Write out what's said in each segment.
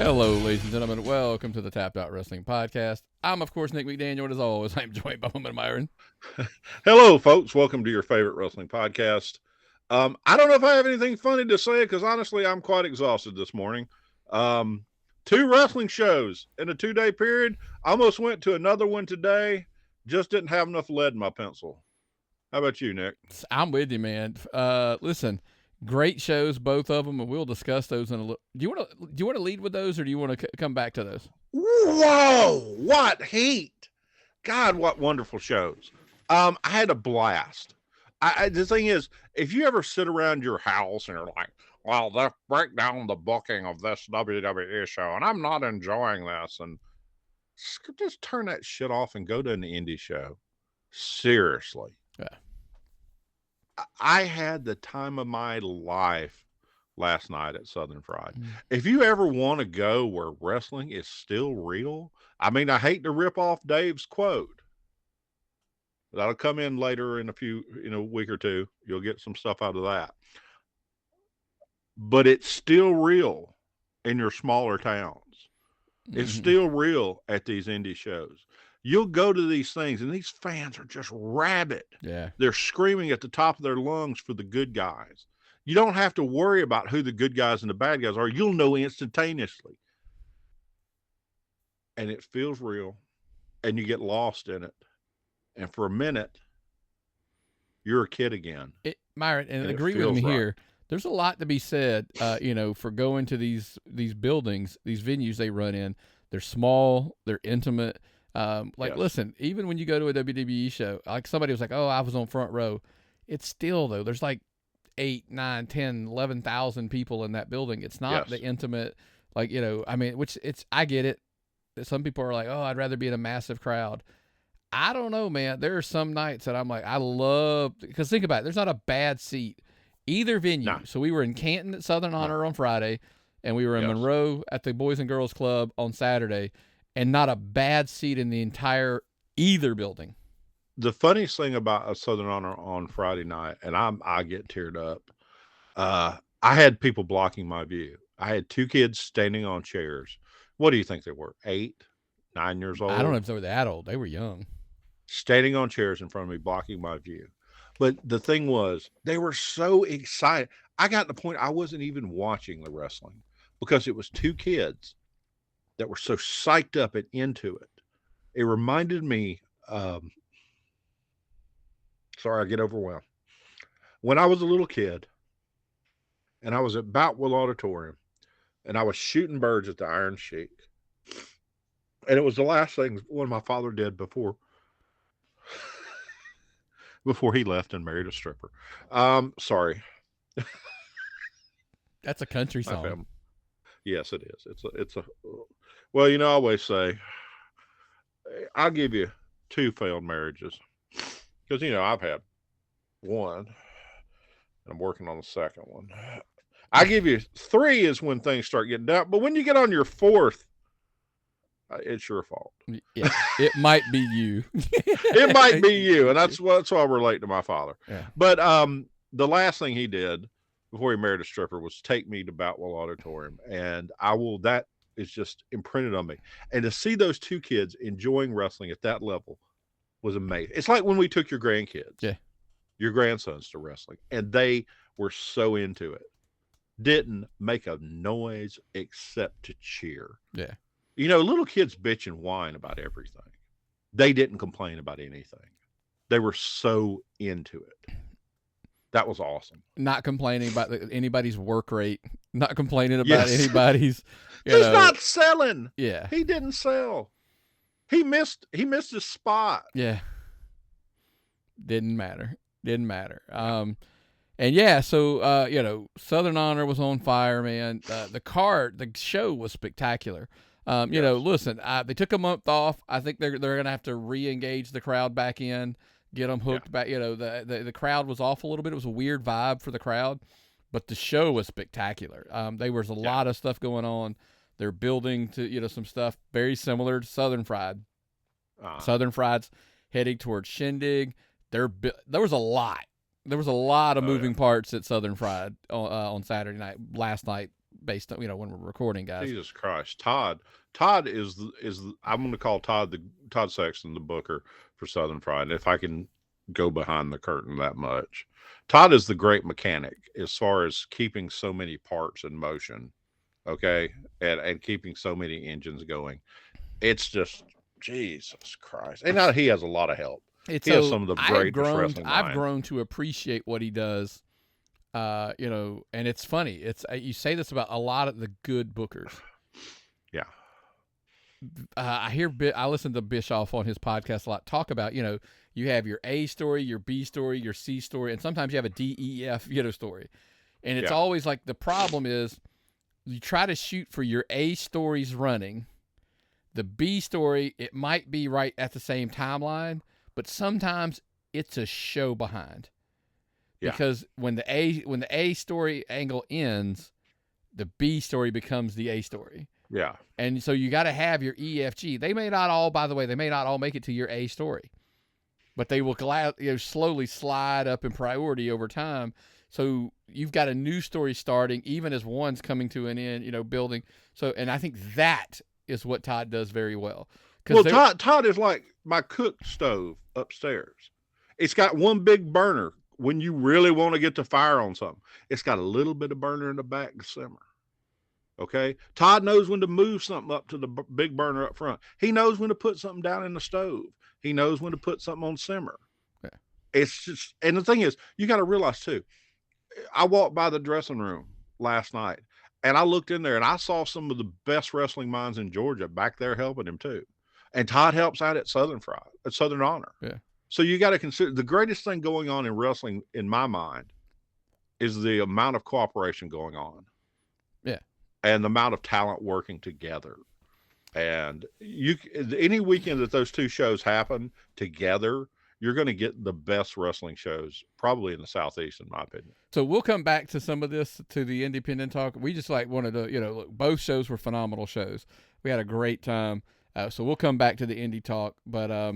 Hello, ladies and gentlemen. Welcome to the Tapped Out Wrestling Podcast. I'm, of course, Nick McDaniel, and as always, I'm joined by Woman Myron. Hello, folks. Welcome to your favorite wrestling podcast. I don't know if I have anything funny to say because, honestly, I'm quite exhausted this morning. 2 wrestling shows in a 2-day period. Almost went to another one today. Just didn't have enough lead in my pencil. How about you, Nick? I'm with you, man. Listen, great shows, both of them, and we'll discuss those in a little. Do you want to lead with those, or do you want to come back to those? Whoa! What heat! God, what wonderful shows! I had a blast. The thing is, if you ever sit around your house and you're like, well, let's break down the booking of this WWE show, and I'm not enjoying this, and just turn that shit off and go to an indie show. Seriously. Yeah. I had the time of my life last night at Southern Fried. If you ever want to go where wrestling is still real, I mean, I hate to rip off Dave's quote. That'll come in later in a week or two. You'll get some stuff out of that. But it's still real in your smaller towns. It's still real at these indie shows. You'll go to these things, and these fans are just rabid. Yeah. They're screaming at the top of their lungs for the good guys. You don't have to worry about who the good guys and the bad guys are. You'll know instantaneously. And it feels real, and you get lost in it. And for a minute, you're a kid again. Myron, and agree with me here. There's a lot to be said, for going to these buildings, these venues they run in. They're small, they're intimate. Listen, even when you go to a WWE show, like somebody was like, oh, I was on front row. It's still, though, there's like 8, 9, 10, 11,000 people in that building. It's not the intimate, I get it. Some people are like, oh, I'd rather be in a massive crowd. I don't know, man. There are some nights that I'm like, I love, because think about it, there's not a bad seat either venue. No. So we were in Canton at Southern Honor on Friday, and we were in Monroe at the Boys and Girls Club on Saturday, and not a bad seat in the entire either building. The funniest thing about a Southern Honor on Friday night, and I get teared up, I had people blocking my view. I had 2 kids standing on chairs. What do you think they were? 8, 9 years old? I don't know if they were that old. They were young. Standing on chairs in front of me, blocking my view. But the thing was, they were so excited. I got to the point I wasn't even watching the wrestling because it was 2 kids that were so psyched up and into it. It reminded me, sorry, I get overwhelmed. When I was a little kid and I was at Boutwell Auditorium and I was shooting birds at the Iron Sheik. And it was the last thing one my father did before he left and married a stripper. Sorry. That's a country song. Yes, it is. Well, I always say, I'll give you 2 failed marriages. Because, I've had 1. And I'm working on the second one. I give you 3 is when things start getting down. But when you get on your 4th, it's your fault. Yeah, it might be you. It might be you, and that's why I relate to my father. Yeah. But the last thing he did before he married a stripper was take me to Boutwell Auditorium, and that is just imprinted on me. And to see those 2 kids enjoying wrestling at that level was amazing. It's like when we took your grandkids, your grandsons to wrestling, and they were so into it. Didn't make a noise except to cheer. Yeah. Little kids bitch and whine about everything. They didn't complain about anything. They were so into it. That was awesome. Not complaining about anybody's work rate. Not complaining about anybody's. He's not selling. Yeah. He didn't sell. He missed his spot. Yeah. Didn't matter. So Southern Honor was on fire, man. The show was spectacular. Listen, they took a month off. I think they're going to have to re-engage the crowd back in, get them hooked back. The crowd was off a little bit. It was a weird vibe for the crowd, but the show was spectacular. There was a lot of stuff going on. They're building to, some stuff very similar to Southern Fried. Southern Fried's heading towards Shindig. There was a lot. There was a lot of moving parts at Southern Fried on Saturday night, last night, based on, when we're recording, guys. Jesus Christ. Todd is I'm going to call Todd Sexton the booker for Southern Fried. And if I can go behind the curtain that much, Todd is the great mechanic as far as keeping so many parts in motion. Okay. And keeping so many engines going. It's just, Jesus Christ. And now he has a lot of help. He has some of the greatest wrestling minds. I've grown to appreciate what he does. And it's funny. You say this about a lot of the good bookers. Yeah. I listen to Bischoff on his podcast a lot, talk about, you have your A story, your B story, your C story, and sometimes you have a D, E, F, story. And it's always like, the problem is you try to shoot for your A stories running. The B story, it might be right at the same timeline, but sometimes it's a show behind. Yeah. Because when the A story angle ends, the B story becomes the A story. Yeah. And so you got to have your E, F, G. They may not all make it to your A story, but they will slowly slide up in priority over time. So you've got a new story starting, even as one's coming to an end, building. So, and I think that is what Todd does very well. Well, Todd is like my cook stove upstairs. It's got one big burner. When you really want to get the fire on something, it's got a little bit of burner in the back to simmer. Okay. Todd knows when to move something up to the big burner up front. He knows when to put something down in the stove. He knows when to put something on simmer. Yeah. It's just, and the thing is, you got to realize too, I walked by the dressing room last night and I looked in there and I saw some of the best wrestling minds in Georgia back there helping him too. And Todd helps out at Southern Honor. Yeah. So you got to consider the greatest thing going on in wrestling, in my mind, is the amount of cooperation going on. Yeah. And the amount of talent working together. And any weekend that those two shows happen together, you're going to get the best wrestling shows probably in the Southeast, in my opinion. So we'll come back to some of this, to the independent talk. We just wanted to, look, both shows were phenomenal shows. We had a great time. So we'll come back to the indie talk, but,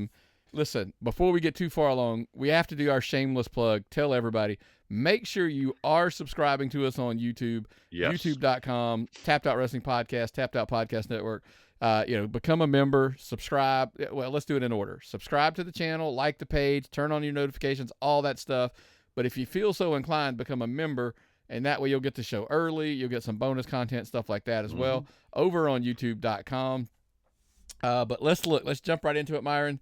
listen, before we get too far along, we have to do our shameless plug. Tell everybody, make sure you are subscribing to us on YouTube, youtube.com, Tapped Out Wrestling Podcast, Tapped Out Podcast Network. Become a member, subscribe. Well, let's do it in order. Subscribe to the channel, like the page, turn on your notifications, all that stuff. But if you feel so inclined, become a member, and that way you'll get the show early. You'll get some bonus content, stuff like that as well, over on youtube.com. But let's jump right into it, Myron.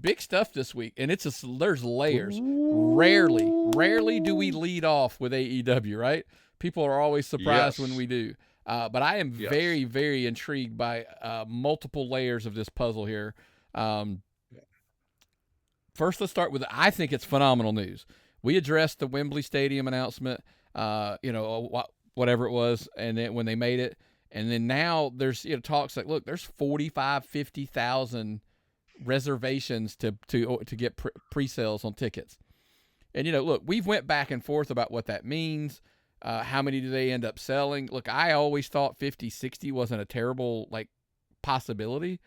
Big stuff this week, and there's layers. Rarely do we lead off with AEW, right? People are always surprised when we do. But I am very, very intrigued by multiple layers of this puzzle here. First, let's start with, I think it's phenomenal news. We addressed the Wembley Stadium announcement, whatever it was, and then when they made it, and then now there's talks like, look, there's 45,000, 50,000 reservations to get pre-sales on tickets. And, look, we've went back and forth about what that means. How many do they end up selling? Look, I always thought 50, 60 wasn't a terrible, possibility.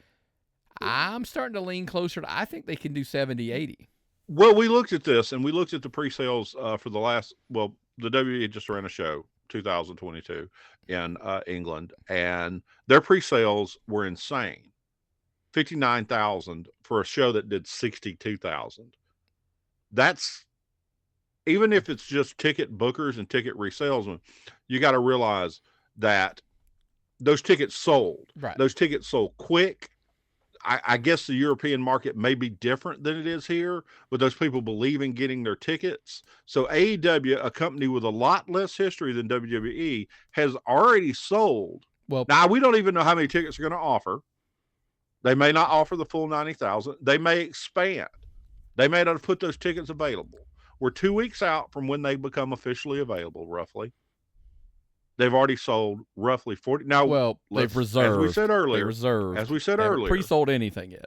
I'm starting to lean closer to, I think they can do 70, 80. Well, we looked at this, and we looked at the pre-sales for the WWE just ran a show, 2022, in England, and their pre-sales were insane. 59,000 for a show that did 62,000. That's, even if it's just ticket bookers and ticket resalesmen, you got to realize that those tickets sold. Right. Those tickets sold quick. I guess the European market may be different than it is here, but those people believe in getting their tickets. So AEW, a company with a lot less history than WWE, has already sold. Well, now we don't even know how many tickets they're going to offer. They may not offer the full 90,000. They may expand. They may not put those tickets available. We're 2 weeks out from when they become officially available, roughly. They've already sold roughly 40. Now, well, they've reserved. As we said earlier. They reserved. As we said they earlier. Pre-sold anything yet.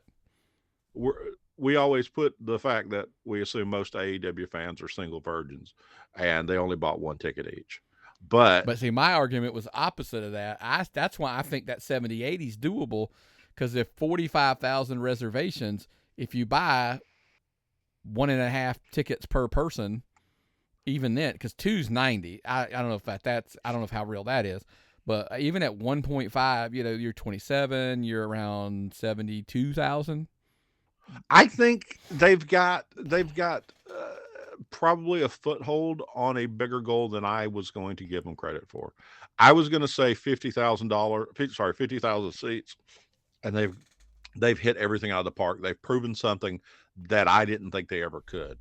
We always put the fact that we assume most AEW fans are single virgins, and they only bought one ticket each. But see, my argument was opposite of that. That's why I think that 70, 80 is doable, because if 45,000 reservations, if you buy 1.5 tickets per person, even then, because 2's 90. I don't know if I don't know how real that is, But even at 1.5, you're 27, you're around 72,000. I think they've got probably a foothold on a bigger goal than I was going to give them credit for. I was going to say $50,000 seats, and they've hit everything out of the park. They've proven something that I didn't think they ever could.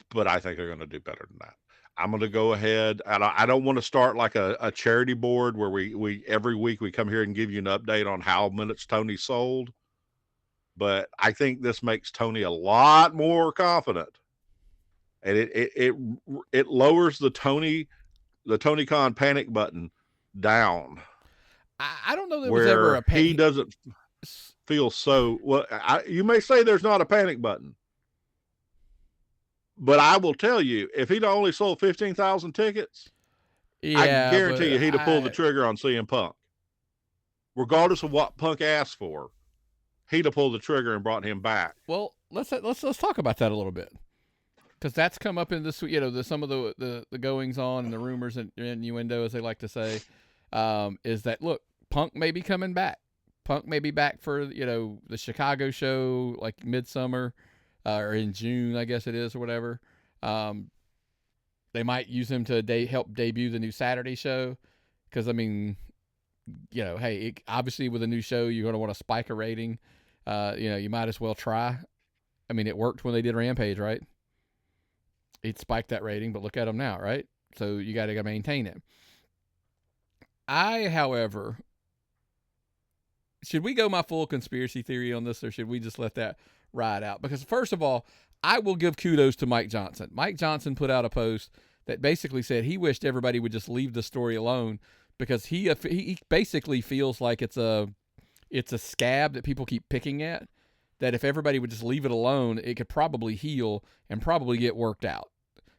But I think they're going to do better than that. I'm going to go ahead, and I don't want to start like a charity board where we every week we come here and give you an update on how minutes Tony sold. But I think this makes Tony a lot more confident, and it lowers the Tony Khan panic button down. I don't know that there was ever a panic. He doesn't feel so well. You may say there's not a panic button, but I will tell you, if he'd only sold 15,000 tickets, I guarantee you he'd have pulled the trigger on CM Punk. Regardless of what Punk asked for, he'd have pulled the trigger and brought him back. Well, let's talk about that a little bit, because that's come up in this, some of the goings on and the rumors and innuendo, as they like to say, is that, look, Punk may be coming back. Punk may be back for the Chicago show, like midsummer. Or in June, I guess it is, or whatever. They might use him to help debut the new Saturday show. Because, I mean, hey, obviously with a new show, you're going to want to spike a rating. You might as well try. I mean, it worked when they did Rampage, right? It spiked that rating, but look at them now, right? So you got to maintain it. However, should we go my full conspiracy theory on this, or should we just let that ride out? Because first of all, I will give kudos to Mike Johnson. Mike Johnson put out a post that basically said he wished everybody would just leave the story alone, because he basically feels like it's a scab that people keep picking at, that if everybody would just leave it alone, it could probably heal and probably get worked out.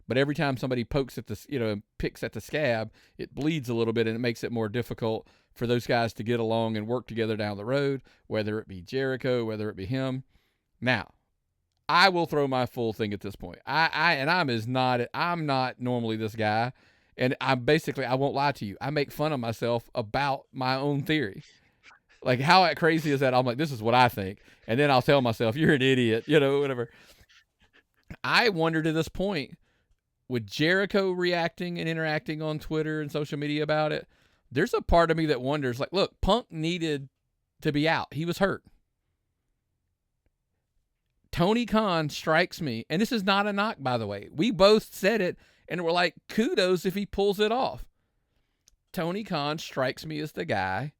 But every time somebody picks at the scab, it bleeds a little bit, and it makes it more difficult for those guys to get along and work together down the road, whether it be Jericho, whether it be him. Now, I will throw my full thing at this point. I'm not normally this guy, and I won't lie to you. I make fun of myself about my own theory. Like, how crazy is that? I'm like, this is what I think, and then I'll tell myself, you're an idiot, whatever. I wonder to this point, with Jericho reacting and interacting on Twitter and social media about it, there's a part of me that wonders, like, look, Punk needed to be out. He was hurt. Tony Khan strikes me, and this is not a knock, by the way. We both said it, and we're like, kudos if he pulls it off. Tony Khan strikes me as the guy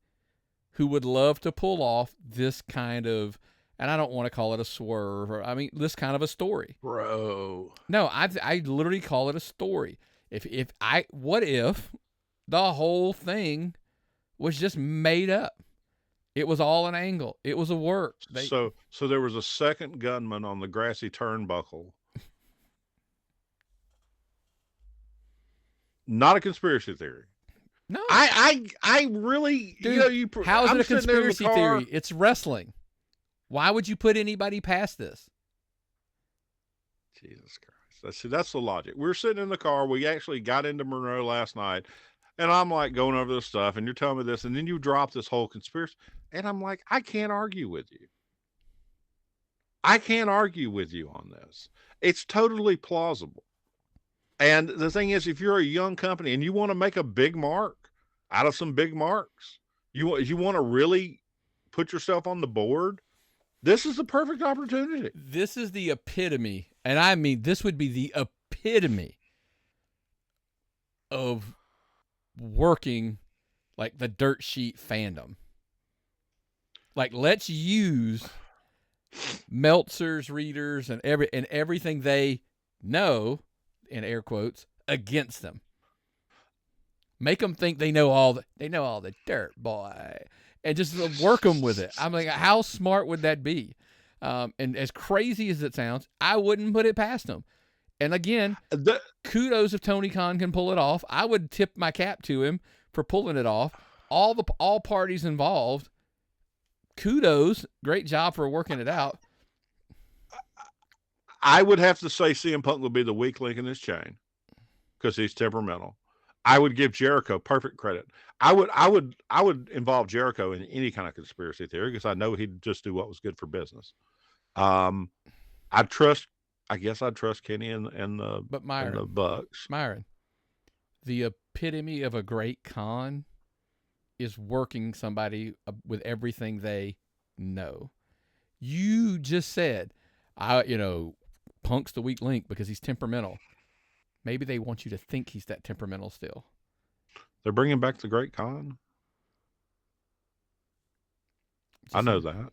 who would love to pull off this kind of, and I don't want to call it a swerve, this kind of a story. Bro. No, I literally call it a story. What if the whole thing was just made up? It was all an angle. It was a work. So there was a second gunman on the grassy turnbuckle. Not a conspiracy theory. No, I really, dude, how is it a conspiracy theory? It's wrestling. Why would you put anybody past this? Jesus Christ. That's the logic. We're sitting in the car. We actually got into Monroe last night, and I'm like going over this stuff, and you're telling me this, and then you drop this whole conspiracy, and I'm like, I can't argue with you. I can't argue with you on this. It's totally plausible. And the thing is, if you're a young company and you want to make a big mark out of some big marks, you want to really put yourself on the board, this is the perfect opportunity. This is the epitome, and I mean, this would be the epitome of working like the dirt sheet fandom. Like, let's use Meltzer's readers and everything they know, in air quotes, against them. Make them think they know all the dirt, boy, and just work them with it. I'm like, how smart would that be? And as crazy as it sounds, I wouldn't put it past them. And again, kudos if Tony Khan can pull it off. I would tip my cap to him for pulling it off. All parties involved, kudos, great job for working it out. I would have to say CM Punk will be the weak link in this chain because he's temperamental. I would give Jericho perfect credit. I would involve Jericho in any kind of conspiracy theory because I know he'd just do what was good for business. I guess I'd trust Kenny and the Bucks. Myron, the epitome of a great con is working somebody with everything they know. You just said, Punk's the weak link because he's temperamental. Maybe they want you to think he's that temperamental still. They're bringing back the Great Khan. I know that.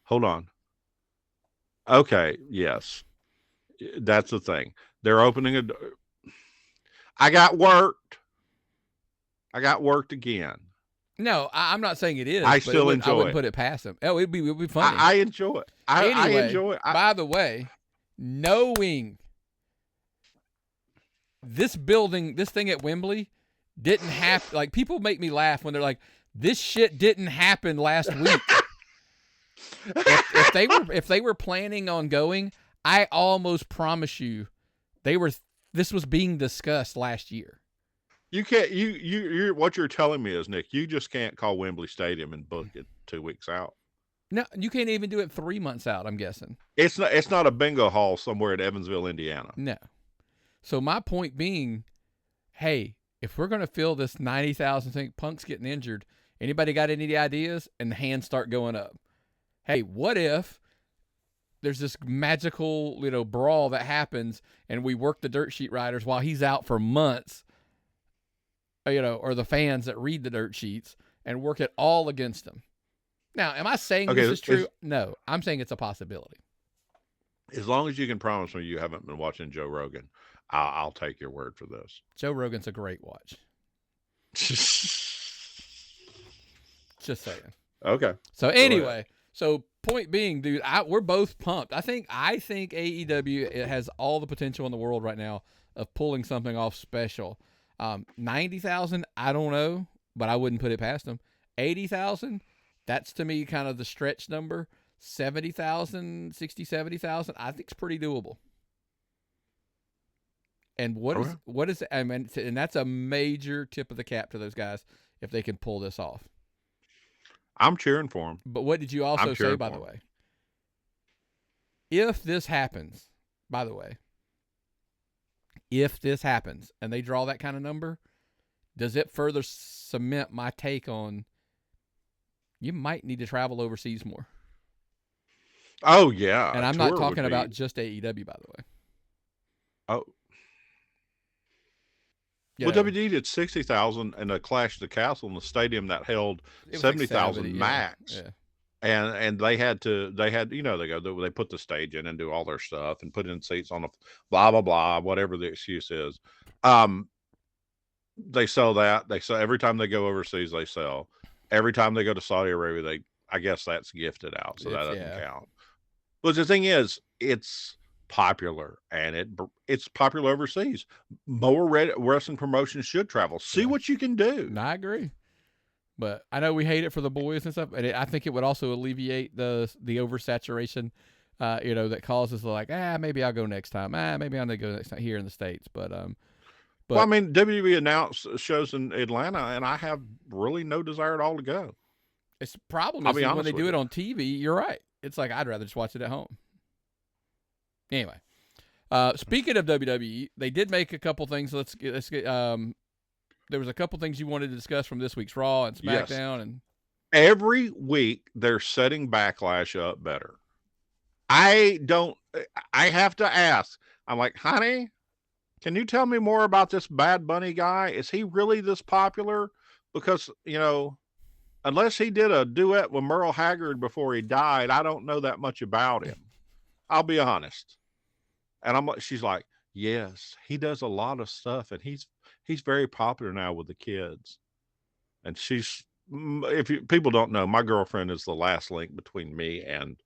Hold on. Okay, yes. That's the thing. They're opening a... I got worked again. No, I'm not saying it is. I wouldn't put it past him. Oh, it'd be funny. I enjoy it. I enjoy it. By the way, knowing this thing at Wembley didn't happen. Like, people make me laugh when they're like, "This shit didn't happen last week." if they were planning on going, I almost promise you, this was being discussed last year. You can't. You what you're telling me is, Nick, you just can't call Wembley Stadium and book it 2 weeks out. No, you can't even do it 3 months out, I'm guessing. It's not a bingo hall somewhere in Evansville, Indiana. No. So my point being, hey, if we're going to fill this 90,000 thing, Punk's getting injured, anybody got any ideas? And the hands start going up. Hey, what if there's this magical, brawl that happens and we work the dirt sheet riders while he's out for months, or the fans that read the dirt sheets and work it all against them. Now, am I saying this is true? No, I'm saying it's a possibility. As long as you can promise me you haven't been watching Joe Rogan, I'll take your word for this. Joe Rogan's a great watch. Just saying. Okay. So anyway, point being, dude, we're both pumped. I think AEW, it has all the potential in the world right now of pulling something off special. 90,000, I don't know, but I wouldn't put it past them. 80,000, that's to me kind of the stretch number. 70,000, 60, 70,000, I think it's pretty doable. And what is I mean, and that's a major tip of the cap to those guys if they can pull this off. I'm cheering for them. But what did you also say, by the way? If this happens, by the way, if this happens and they draw that kind of number, does it further cement my take on you might need to travel overseas more? Oh, yeah. And I'm not talking about just AEW, by the way. Oh. Well, WWE did 60,000 in a Clash of the Castle in the stadium that held 70,000 max. Yeah. And they had they put the stage in and do all their stuff and put in seats on the blah, blah, blah, whatever the excuse is. They sell that. They sell every time they go overseas, they sell. Every time they go to Saudi Arabia, I guess that's gifted out. So that doesn't count. But the thing is, it's popular and it's popular overseas. More wrestling promotions should travel. See what you can do. And I agree. But I know we hate it for the boys and stuff, and I think it would also alleviate the oversaturation, that causes maybe I'll go next time. Maybe I'm gonna go next time here in the States. But well, I mean, WWE announced shows in Atlanta, and I have really no desire at all to go. It's the problem is when they do it on TV. You're right. It's like I'd rather just watch it at home. Anyway, speaking of WWE, they did make a couple things. Let's get. There was a couple things you wanted to discuss from this week's Raw and SmackDown, and every week they're setting Backlash up better. I have to ask. I'm like, honey, can you tell me more about this Bad Bunny guy? Is he really this popular? Because unless he did a duet with Merle Haggard before he died, I don't know that much about him. I'll be honest. And she's like, yes, he does a lot of stuff, and he's very popular now with the kids. And people don't know, my girlfriend is the last link between me and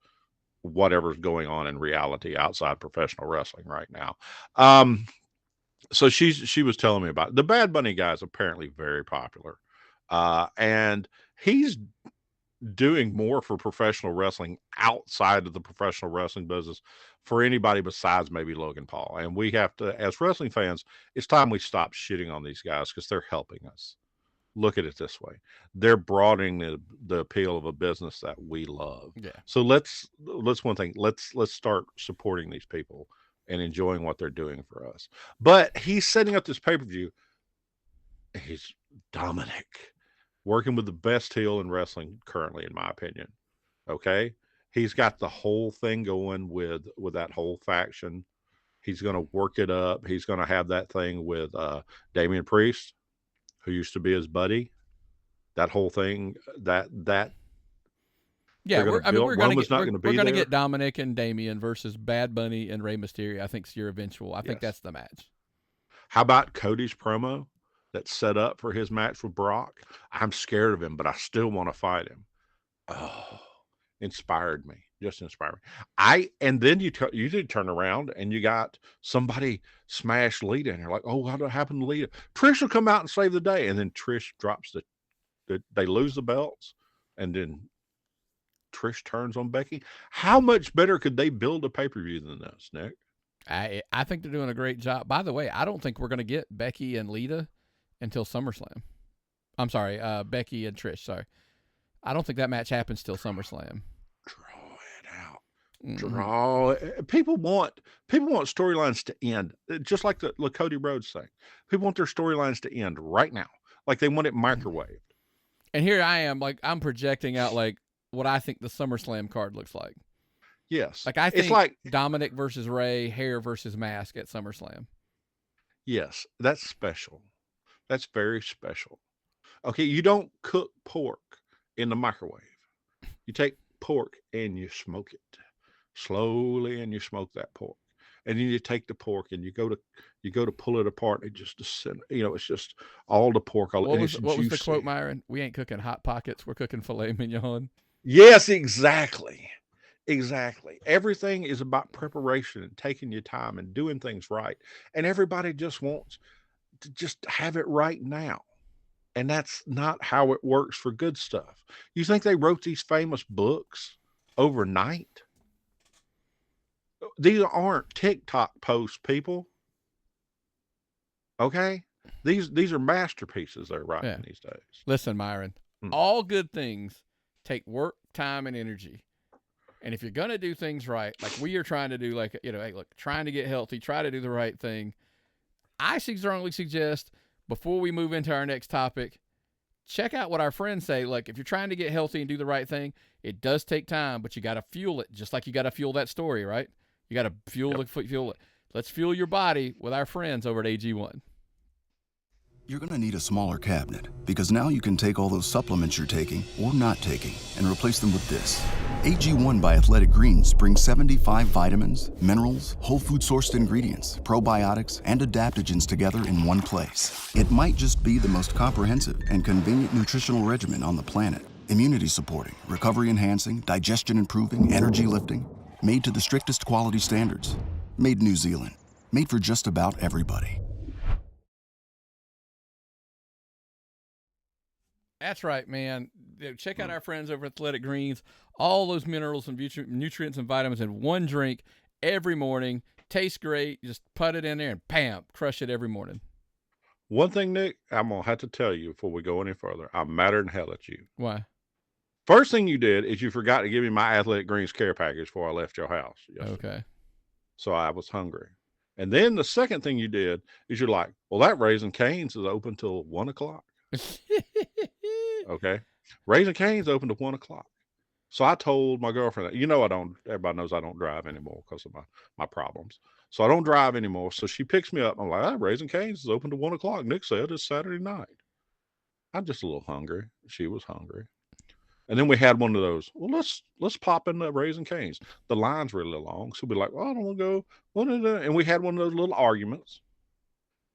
whatever's going on in reality outside professional wrestling right now. So she was telling me about it. The Bad Bunny guy is apparently very popular. And he's doing more for professional wrestling outside of the professional wrestling business for anybody besides maybe Logan Paul. And we have to, as wrestling fans, it's time we stop shitting on these guys because they're helping us. Look at it this way. They're broadening the appeal of a business that we love. Yeah. So let's start supporting these people and enjoying what they're doing for us. But he's setting up this pay-per-view. He's Dominic, working with the best heel in wrestling currently, in my opinion. Okay? He's got the whole thing going with that whole faction. He's going to work it up. He's going to have that thing with Damian Priest, who used to be his buddy. That whole thing, that yeah, we're going to get Dominic and Damian versus Bad Bunny and Rey Mysterio. I think it's your eventual. I think that's the match. How about Cody's promo that's set up for his match with Brock? I'm scared of him, but I still want to fight him. Oh, inspired me. Just inspired me. And then you did turn around and you got somebody smash Lita, and you're like, oh, what happened to Lita? Trish will come out and save the day, and then Trish drops they lose the belts, and then Trish turns on Becky. How much better could they build a pay-per-view than this, Nick? I think they're doing a great job. By the way, I don't think we're going to get Becky and Lita until SummerSlam. I'm sorry, Becky and Trish. Sorry, I don't think that match happens till SummerSlam. Draw it out. Draw. People want storylines to end, just like the Cody Rhodes thing. People want their storylines to end right now, like they want it microwaved. And here I am, like I'm projecting out like what I think the SummerSlam card looks like. Yes, like I think it's like Dominic versus Ray, hair versus mask at SummerSlam. Yes, that's special. That's very special. Okay, you don't cook pork in the microwave. You take pork and you smoke it slowly, and you smoke that pork, and then you take the pork and you go to pull it apart. And it's just all the pork. What was the quote, Myron? We ain't cooking Hot Pockets. We're cooking filet mignon. Yes, exactly. Exactly. Everything is about preparation and taking your time and doing things right. And everybody just wants to just have it right now. And that's not how it works for good stuff. You think they wrote these famous books overnight? These aren't TikTok posts, people. Okay? These are masterpieces they're writing these days. Listen, Myron, all good things take work, time, and energy. And if you're going to do things right, like we are trying to do, like, hey, look, trying to get healthy, try to do the right thing. I strongly suggest, before we move into our next topic, check out what our friends say. Like, if you're trying to get healthy and do the right thing, it does take time, but you got to fuel it, just like you got to fuel that story, right? You got to fuel it. Let's fuel your body with our friends over at AG1. You're going to need a smaller cabinet, because now you can take all those supplements you're taking or not taking and replace them with this. AG1 by Athletic Greens brings 75 vitamins, minerals, whole food sourced ingredients, probiotics, and adaptogens together in one place. It might just be the most comprehensive and convenient nutritional regimen on the planet. Immunity supporting, recovery enhancing, digestion improving, energy lifting. Made to the strictest quality standards. Made in New Zealand. Made for just about everybody. That's right, man. Check out our friends over at Athletic Greens. All those minerals and nutrients and vitamins in one drink every morning. Tastes great. Just put it in there and bam, crush it every morning. One thing, Nick, I'm going to have to tell you before we go any further. I'm madder than hell at you. Why? First thing you did is you forgot to give me my Athletic Greens care package before I left your house yesterday. Okay. So I was hungry. And then the second thing you did is you're like, well, that Raising Cane's is open till 1 o'clock. Okay. Raising Cane's open to 1 o'clock. So I told my girlfriend that, everybody knows I don't drive anymore because of my problems. So I don't drive anymore. So she picks me up. I'm like, Raising Cane's is open to 1 o'clock. Nick said it's Saturday night. I'm just a little hungry. She was hungry. And then we had one of those, well, let's pop in the Raising Cane's. The line's really long. So we're like, well, I don't want to go. And we had one of those little arguments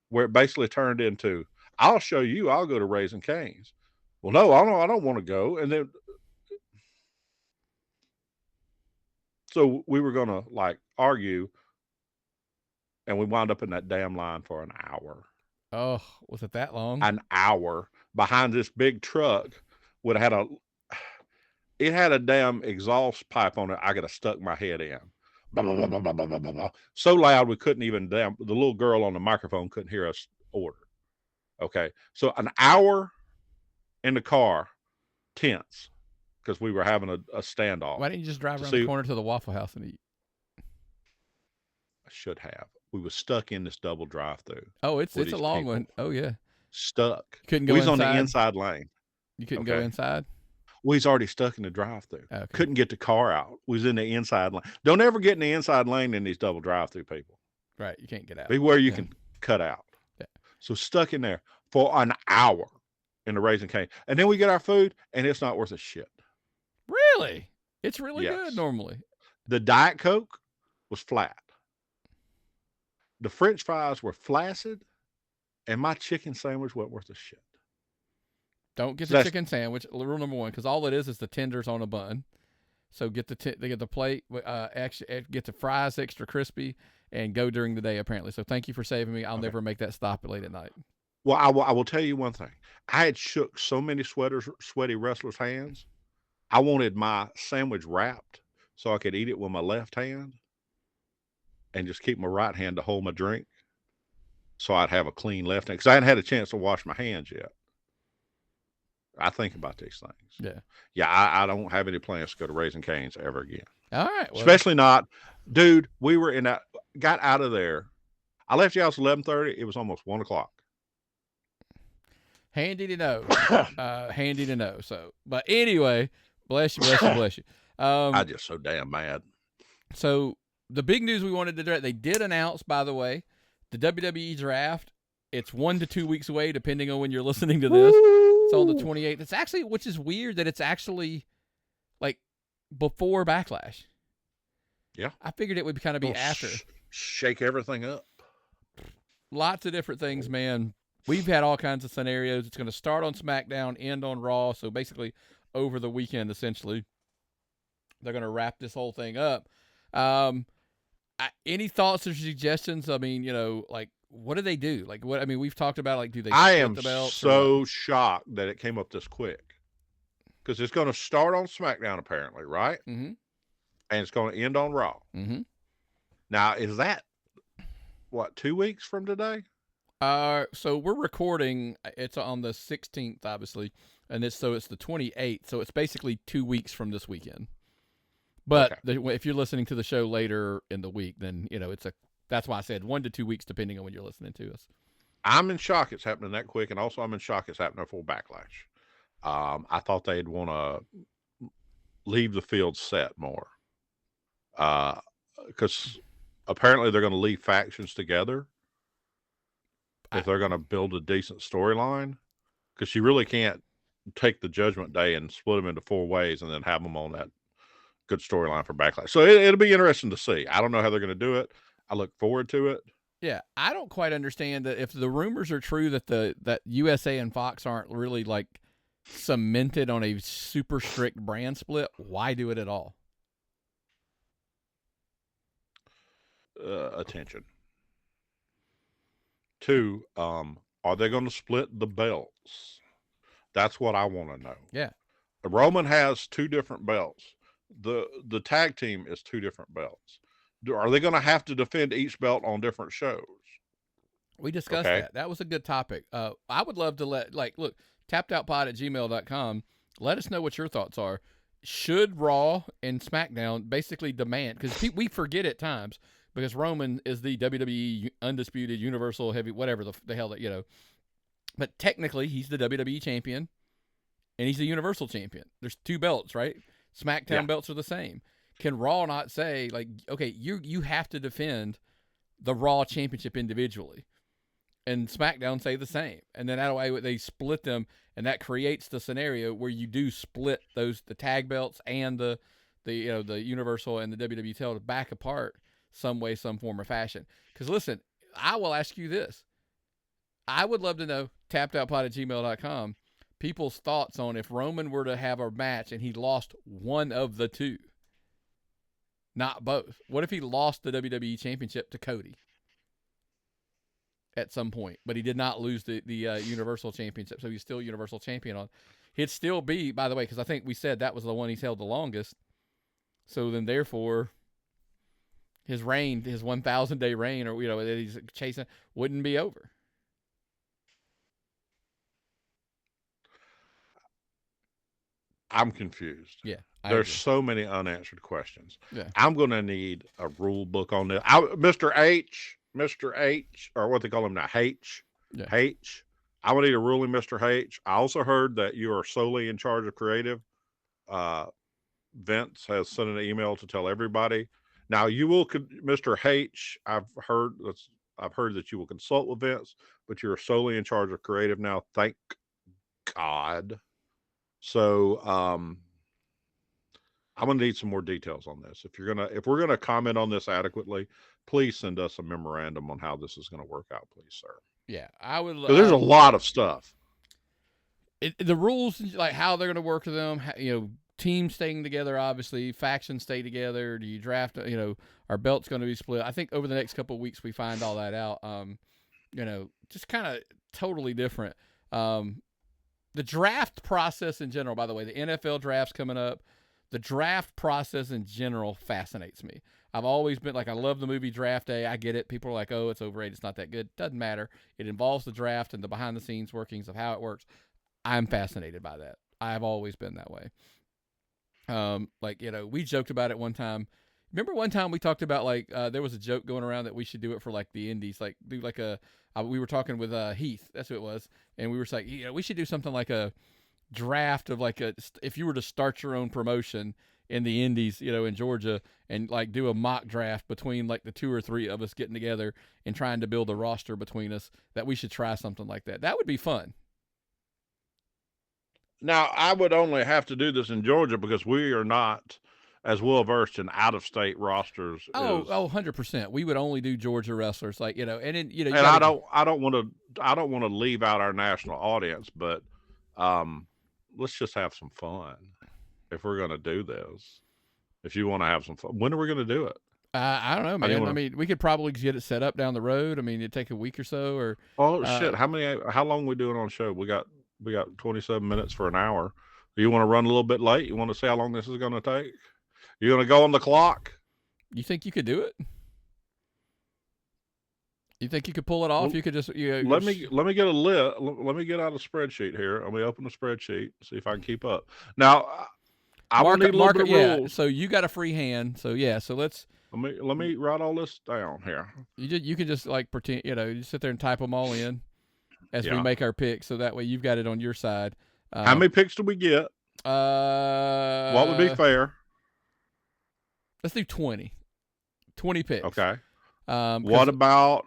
where it basically turned into, I'll show you, I'll go to Raising Cane's. Well, no, I don't want to go. And then, so we were going to argue, and we wound up in that damn line for an hour. Oh, was it that long? An hour behind this big truck would have had It had a damn exhaust pipe on it. I could have stuck my head in. Blah, blah, blah, blah, blah, blah, blah, blah. So loud we couldn't even the little girl on the microphone couldn't hear us order. Okay. So an hour in the car, tense, because we were having a standoff. Why didn't you just drive around the corner to the Waffle House and eat? I should have. We were stuck in this double drive-through. Oh, it's a long one. Oh yeah. Stuck. Couldn't go inside. We was on the inside lane. You couldn't go inside? We was already stuck in the drive-through. Okay. Couldn't get the car out. We was in the inside lane. Don't ever get in the inside lane in these double drive-through, people. Right. You can't get out. Be where you can cut out. Yeah. So stuck in there for an hour in the Raising Cane. And then we get our food, and it's not worth a shit. Really? It's really good normally. The Diet Coke was flat. The French fries were flaccid, and my chicken sandwich wasn't worth a shit. Don't get the chicken sandwich. Rule number one, because all it is the tenders on a bun. So get the plate. Actually, get the fries extra crispy, and go during the day. Apparently, so thank you for saving me. I'll never make that stop late at night. Well, I will tell you one thing. I had shook so many sweaty wrestlers' hands. I wanted my sandwich wrapped so I could eat it with my left hand, and just keep my right hand to hold my drink, so I'd have a clean left hand because I hadn't had a chance to wash my hands yet. I think about these things. Yeah. I don't have any plans to go to Raising Cane's ever again. All right. Well, especially not, dude. We were got out of there. I left the house at 11:30. It was almost 1 o'clock. Handy to know. Handy to know. So, but anyway, bless you. I'm just so damn mad. So the big news we wanted to do, they did announce, by the way, the WWE Draft. It's 1 to 2 weeks away, depending on when you're listening to this. It's on the 28th. It's actually, which is weird that it's actually like before Backlash. Yeah. I figured it would kind of be after. Shake everything up. Lots of different things, man. We've had all kinds of scenarios. It's going to start on SmackDown, end on Raw. So basically over the weekend, essentially, they're going to wrap this whole thing up. Any thoughts or suggestions? I mean, like, what do they do? Like, what? I mean, we've talked about, like, do they split the belts? So shocked that it came up this quick, because it's going to start on SmackDown apparently, right? Mm-hmm. And it's going to end on Raw. Mm-hmm. Now, is that 2 weeks from today? So we're recording. It's on the 16th, obviously, and it's the 28th. So it's basically 2 weeks from this weekend. But if you're listening to the show later in the week, then that's why I said 1 to 2 weeks, depending on when you're listening to us. I'm in shock it's happening that quick, and also I'm in shock it's happening before Backlash. I thought they'd want to leave the field set more, because apparently they're going to leave factions together if they're going to build a decent storyline, because you really can't take the Judgment Day and split them into 4 ways and then have them on that good storyline for Backlash. So it'll be interesting to see. I don't know how they're going to do it. I look forward to it. Yeah, I don't quite understand that if the rumors are true that that USA and Fox aren't really like cemented on a super strict brand split, why do it at all? Attention. 2, are they going to split the belts? That's what I want to know. Yeah. Roman has 2 different belts. The tag team is 2 different belts. Are they going to have to defend each belt on different shows? We discussed that. That was a good topic. I would love to look, tappedoutpod@gmail.com. Let us know what your thoughts are. Should Raw and SmackDown basically demand, because we forget at times, because Roman is the WWE undisputed Universal Heavy, whatever the hell that, but technically he's the WWE champion and he's the Universal champion. There's 2 belts, right? SmackDown belts are the same. Can Raw not say, like, okay, you have to defend the Raw championship individually, and SmackDown say the same, and then that way they split them, and that creates the scenario where you do split the tag belts and the Universal and the WWE title back apart some way, some form or fashion. Because listen, I will ask you this. I would love to know, tappedoutpod@gmail.com, people's thoughts on if Roman were to have a match and he lost one of the 2. Not both. What if he lost the WWE Championship to Cody at some point, but he did not lose the Universal Championship, so he's still Universal Champion on? he'd still be, by the way, because I think we said that was the one he's held the longest. So then, therefore, his reign, his 1,000-day reign, or that he's chasing, wouldn't be over. I'm confused. Yeah, there's so many unanswered questions. Yeah, I'm going to need a rule book on this. Mr. H, or what they call him now, H. Yeah. H. I would need a ruling, Mr. H. I also heard that you are solely in charge of creative. Vince has sent an email to tell everybody. Now you will, Mr. H. I've heard that you will consult with Vince, but you're solely in charge of creative now. Thank God. So I'm gonna need some more details on this. If we're gonna comment on this adequately, please send us a memorandum on how this is gonna work out, please, sir. Yeah, I would. There's a lot of stuff. The rules, like how they're gonna work to them, teams staying together, obviously, factions stay together. Do you draft? Our belt's going to be split. I think over the next couple of weeks we find all that out. Just kind of totally different. The draft process in general, by the way, the NFL draft's coming up. The draft process in general fascinates me. I've always been I love the movie Draft Day. I get it. People are like, oh, it's overrated. It's not that good. Doesn't matter. It involves the draft and the behind-the-scenes workings of how it works. I'm fascinated by that. I've always been that way. We joked about it one time. Remember one time we talked about there was a joke going around that we should do it for the indies, we were talking with Heath, that's who it was, and we were like, we should do something like a draft of if you were to start your own promotion in the indies, in Georgia, and do a mock draft between the 2 or 3 of us getting together and trying to build a roster between us. That we should try something like that. That would be fun. Now, I would only have to do this in Georgia because we are not as well versed in out-of-state rosters. 100%. We would only do Georgia wrestlers, and then and I don't want to leave out our national audience, but let's just have some fun if we're going to do this. If you want to have some fun, when are we going to do it? I don't know, man. We could probably get it set up down the road. It'd take a week or so. Or shit, how long are we doing on the show? We got 27 minutes for an hour. Do you want to run a little bit late? You want to see how long this is going to take? You're going to go on the clock? You think you could do it? You think you could pull it off? Well, you could just let me get a list. Let me get out a spreadsheet here. Let me open the spreadsheet, see if I can keep up. Now, I will need a little bit of rules. So you got a free hand. So so let's. Let me write all this down here. You can just pretend. You sit there and type them all in as we make our picks, so that way you've got it on your side. How many picks do we get? What would be fair? Let's do 20. 20 picks. Okay. What about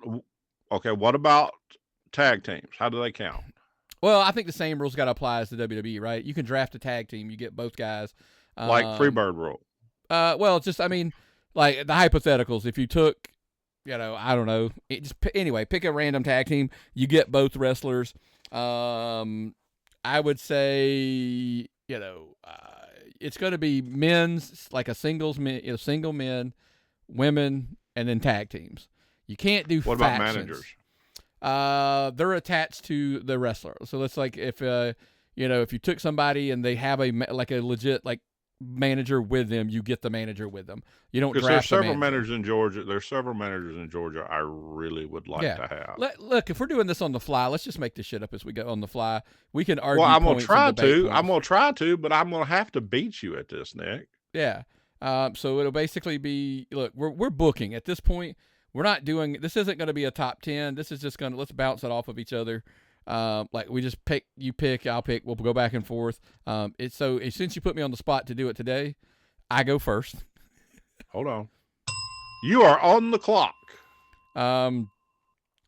tag teams? How do they count? Well, I think the same rules got to apply as the WWE, right? You can draft a tag team. You get both guys. Like Freebird rule. Well, just, the hypotheticals. If you took, I don't know. Pick a random tag team. You get both wrestlers. I would say, it's going to be men's, a singles, single men, women, and then tag teams. You can't do What factions. About managers? They're attached to the wrestler. So it's if you took somebody and they have a legit manager with them, you get the manager with them. You don't draft there's several the managers in Georgia. There's several managers in Georgia I really would like to have. Look, if we're doing this on the fly, let's just make this shit up as we go on the fly. We can argue. Well, I'm gonna try to. I'm gonna try to, but I'm gonna have to beat you at this, Nick. Yeah. So it'll basically be, look, we're booking at this point. We're not doing, this isn't going to be a top 10. This is just going to, let's bounce it off of each other. We just pick, you pick, I'll pick, we'll go back and forth. Since you put me on the spot to do it today, I go first. Hold on. You are on the clock. All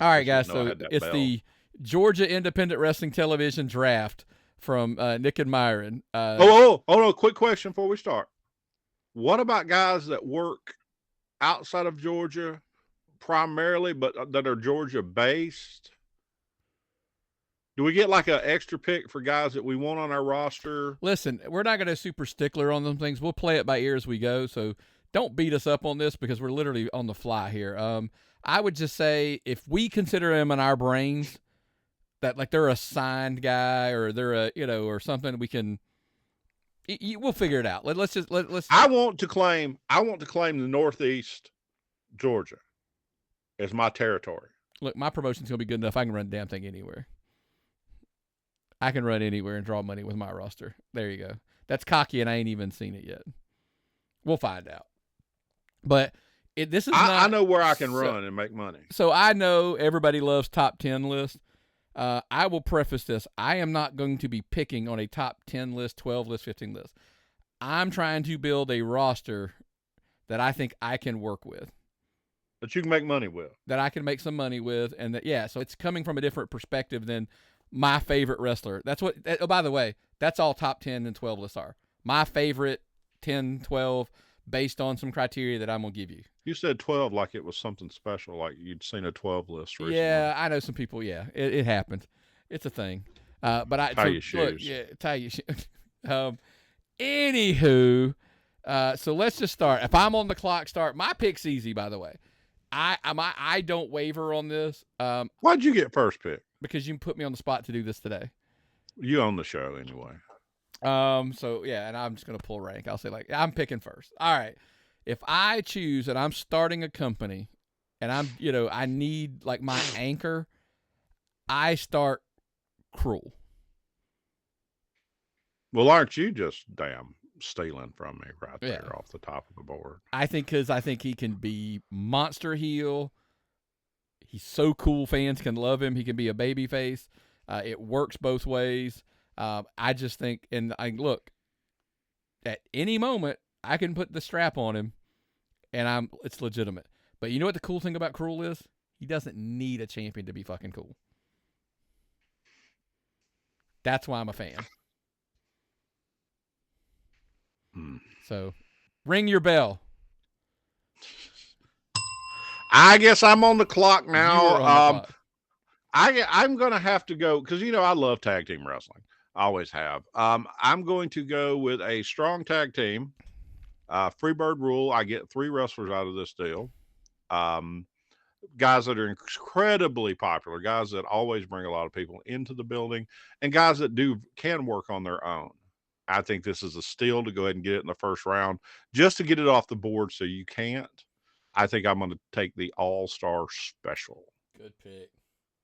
right, guys. So it's the Georgia Independent Wrestling Television Draft from Nick and Myron. Hold on. Quick question before we start. What about guys that work outside of Georgia primarily, but that are Georgia based? Do we get an extra pick for guys that we want on our roster? Listen, we're not going to super stickler on them things. We'll play it by ear as we go. So don't beat us up on this because we're literally on the fly here. I would just say if we consider them in our brains, that like they're a signed guy or they're a or something. We can we'll figure it out. Let's. I want to claim the Northeast Georgia as my territory. Look, my promotion's gonna be good enough. I can run the damn thing anywhere. I can run anywhere and draw money with my roster. There you go. That's cocky, and I ain't even seen it yet. We'll find out. But this is not. I know where I can run and make money. So I know everybody loves top 10 lists. I will preface this. I am not going to be picking on a top 10 list, 12 list, 15 list. I'm trying to build a roster that I think I can work with. That you can make money with. That I can make some money with. And that, so it's coming from a different perspective than my favorite wrestler. That's what, oh, by the way, that's all top 10 and 12 lists are. My favorite 10, 12, based on some criteria that I'm going to give you. You said 12 like it was something special, like you'd seen a 12 list recently. Yeah, I know some people. Yeah, it happened. It's a thing. But tie your shoes. Look, yeah, tie your shoes. Anywho, so let's just start. If I'm on the clock, start. My pick's easy, by the way. I don't waver on this. Why'd you get first pick? Because you put me on the spot to do this today. You own the show anyway. So yeah, and I'm just gonna pull rank. I'll say like I'm picking first. All right. If I choose and I'm starting a company and I'm, I need like my anchor, I start Cruel. Well, aren't you just damn stealing from me right there off the top of the board? I think he can be monster heel. He's so cool. Fans can love him. He can be a baby face. It works both ways. I just think, and look, at any moment, I can put the strap on him, and it's legitimate. But you know what the cool thing about Cruel is? He doesn't need a champion to be fucking cool. That's why I'm a fan. So, ring your bell. I guess I'm on the clock now. On the clock. I'm going to have to go, because, I love tag team wrestling. I always have. I'm going to go with a strong tag team. Freebird rule. I get 3 wrestlers out of this deal. Guys that are incredibly popular, guys that always bring a lot of people into the building, and guys that can work on their own. I think this is a steal to go ahead and get it in the first round just to get it off the board so you can't. I think I'm going to take the All-Star Special. Good pick.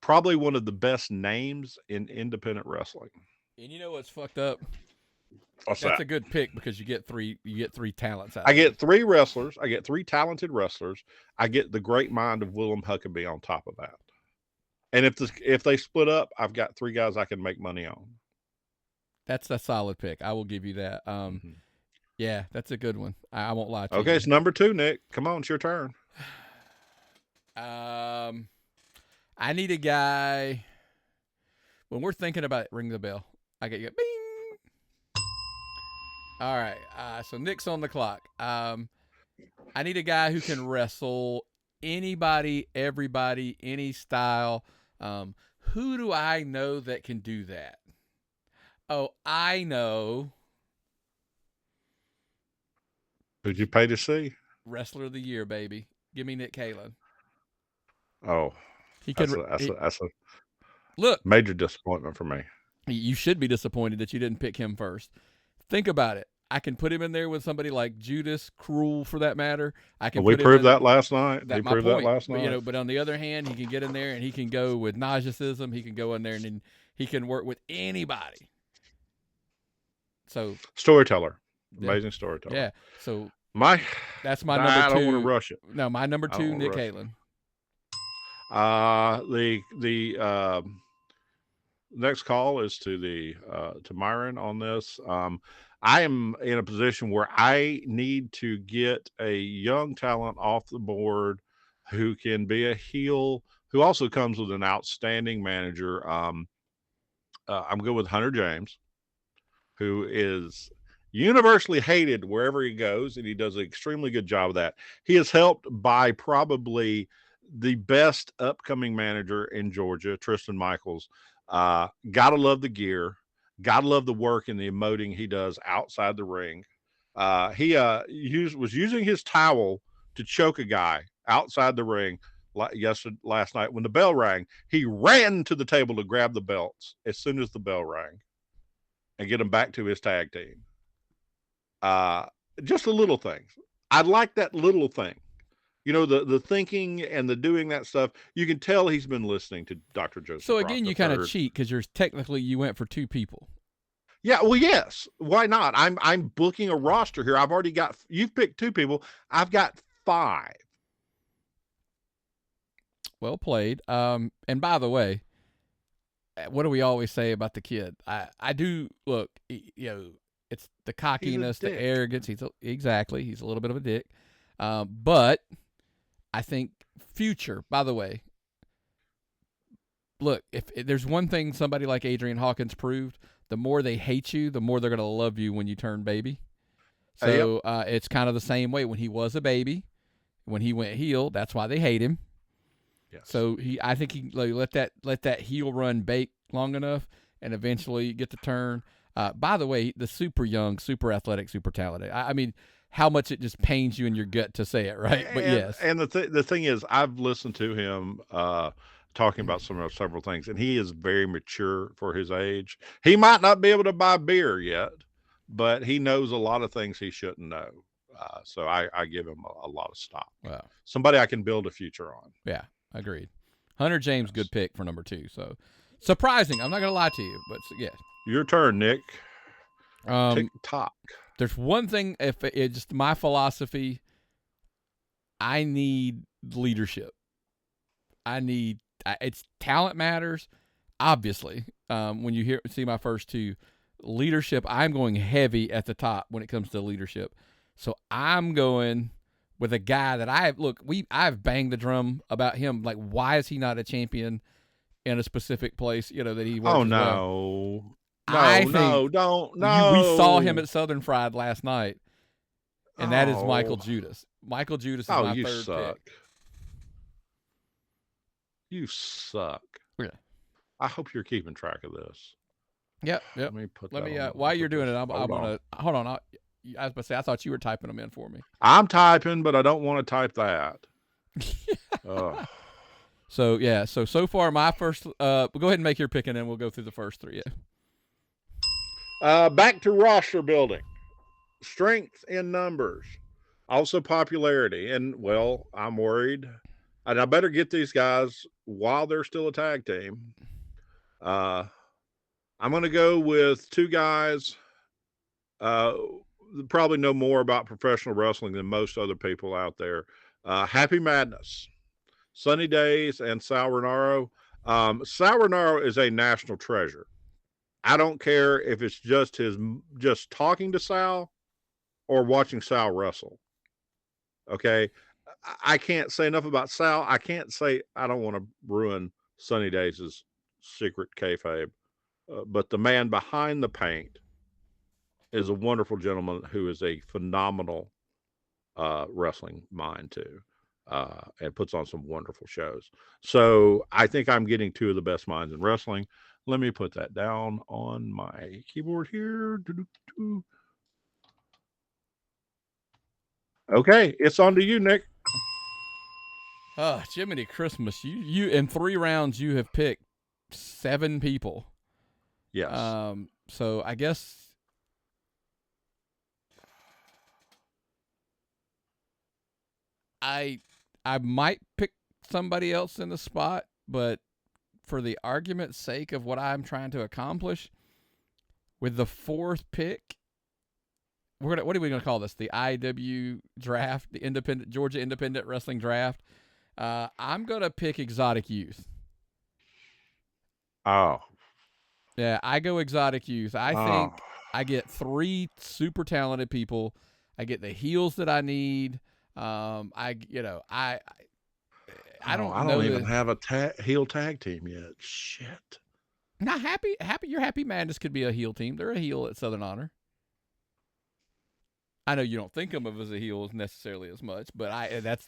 Probably one of the best names in independent wrestling. And you know what's fucked up? That's a good pick because you get 3 talents out. I get 3 wrestlers. I get 3 talented wrestlers. I get the great mind of Willem Huckabee on top of that. And if they split up, I've got 3 guys I can make money on. That's a solid pick. I will give you that. Yeah, that's a good one. I won't lie to you. Okay, it's number 2, Nick. Come on, it's your turn. I need a guy. When we're thinking about it, ring the bell. I get you. Bing. All right. So Nick's on the clock. I need a guy who can wrestle anybody, everybody, any style. Who do I know that can do that? Oh, I know. Who'd you pay to see? Wrestler of the Year, baby. Give me Nick Kalen. Oh, that's a look, major disappointment for me. You should be disappointed that you didn't pick him first. Think about it. I can put him in there with somebody like Judas, Cruel for that matter. We proved that last night. That last night. But on the other hand, he can get in there and he can go with narcissism. He can go in there and then he can work with anybody. So storyteller, amazing storyteller. Yeah. So that's my number 2. I don't want to rush it. No, my number 2, Nick Kalen. The next call is to Myron on this. I am in a position where I need to get a young talent off the board who can be a heel, who also comes with an outstanding manager. I'm good with Hunter James, who is universally hated wherever he goes, and he does an extremely good job of that. He is helped by probably the best upcoming manager in Georgia, Tristan Michaels. Gotta love the gear. Gotta love the work and the emoting he does outside the ring. He was using his towel to choke a guy outside the ring last night when the bell rang. He ran to the table to grab the belts as soon as the bell rang and get him back to his tag team. Just the little things. I like that little thing. You know, the thinking and the doing that stuff. You can tell he's been listening to Dr. Joseph. So again, you kind of cheat because you went for 2 people. Yeah, well, yes. Why not? I'm booking a roster here. You've picked 2 people. I've got 5. Well played. And by the way, what do we always say about the kid? I do look. It's the cockiness, the arrogance. He's a little bit of a dick. But I think future. By the way, look, if there's one thing somebody like Adrian Hawkins proved. The more they hate you, the more they're going to love you when you turn baby. So it's kind of the same way. When he was a baby, when he went heel, that's why they hate him. Yes. So I think he let that heel run bake long enough, and eventually get the turn. By the way, the super young, super athletic, super talented. I mean, how much it just pains you in your gut to say it, right? But yes. And the thing is, I've listened to him. Talking about several things, and he is very mature for his age. He might not be able to buy beer yet, but he knows a lot of things he shouldn't know. So I give him a lot of stock. Wow. Somebody I can build a future on. Yeah, agreed. Hunter James, yes. Good pick for number 2. So surprising. I'm not going to lie to you, but yeah. Your turn, Nick. TikTok. There's one thing, if it's just my philosophy, I need leadership. It's talent matters, obviously. When you see my first 2, leadership, I'm going heavy at the top when it comes to leadership. So I'm going with a guy that I've banged the drum about him. Like, why is he not a champion in a specific place? You know that he. Oh no! Well? No! We saw him at Southern Fried last night, and that is Michael Judas. Michael Judas is my third pick. You suck. Yeah. I hope you're keeping track of this. Yep. Let me put. While you're doing it, I'm gonna hold on. I was about to say, I thought you were typing them in for me. I'm typing, but I don't want to type that. So yeah. So far, my first. We'll go ahead and make your pick, and then we'll go through the first 3. Yeah. Back to roster building, strength in numbers, also popularity, and well, I'm worried. And I better get these guys while they're still a tag team. I'm going to go with 2 guys probably know more about professional wrestling than most other people out there. Happy Madness, Sunny Days, and Sal Rinauro. Sal Rinauro is a national treasure. I don't care if it's just talking to Sal or watching Sal wrestle. Okay. I can't say enough about Sal. I can't say, I don't want to ruin Sunny Days' secret kayfabe, but the man behind the paint is a wonderful gentleman who is a phenomenal wrestling mind too, and puts on some wonderful shows. So I think I'm getting 2 of the best minds in wrestling. Let me put that down on my keyboard here. Okay, it's on to you, Nick. Oh, Jiminy Christmas. You in 3 rounds you have picked 7 people. Yes. So I guess I might pick somebody else in the spot, but for the argument's sake of what I'm trying to accomplish, with the 4th pick, what are we going to call this? The AEW Draft, the Georgia Independent Wrestling Draft. I'm going to pick Exotic Youth. Oh. Yeah, I go Exotic Youth. I think I get 3 super talented people. I get the heels that I need. I don't even have a heel tag team yet. Shit. Now, your Happy Madness could be a heel team. They're a heel at Southern Honor. I know you don't think of them as a heel necessarily as much, but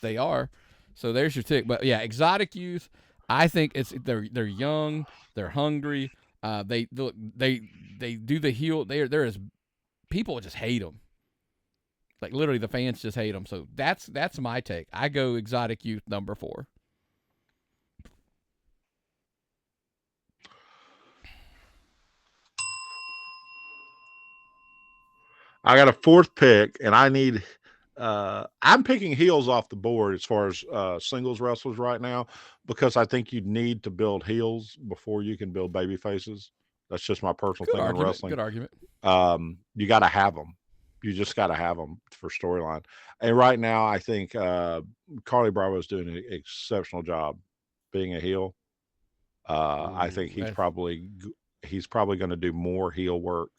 they are. So there's your tick. But yeah, Exotic Youth. I think they're young, they're hungry. They do the heel. They're as people just hate them. Like literally, the fans just hate them. So that's my take. I go Exotic Youth number 4. I got a fourth pick, and I need. I'm picking heels off the board as far as singles wrestlers right now because I think you need to build heels before you can build baby faces. That's just my personal thing in wrestling. Good argument. You got to have them. You just got to have them for storyline. And right now, I think Carly Bravo is doing an exceptional job being a heel. I think he's probably going to do more heel work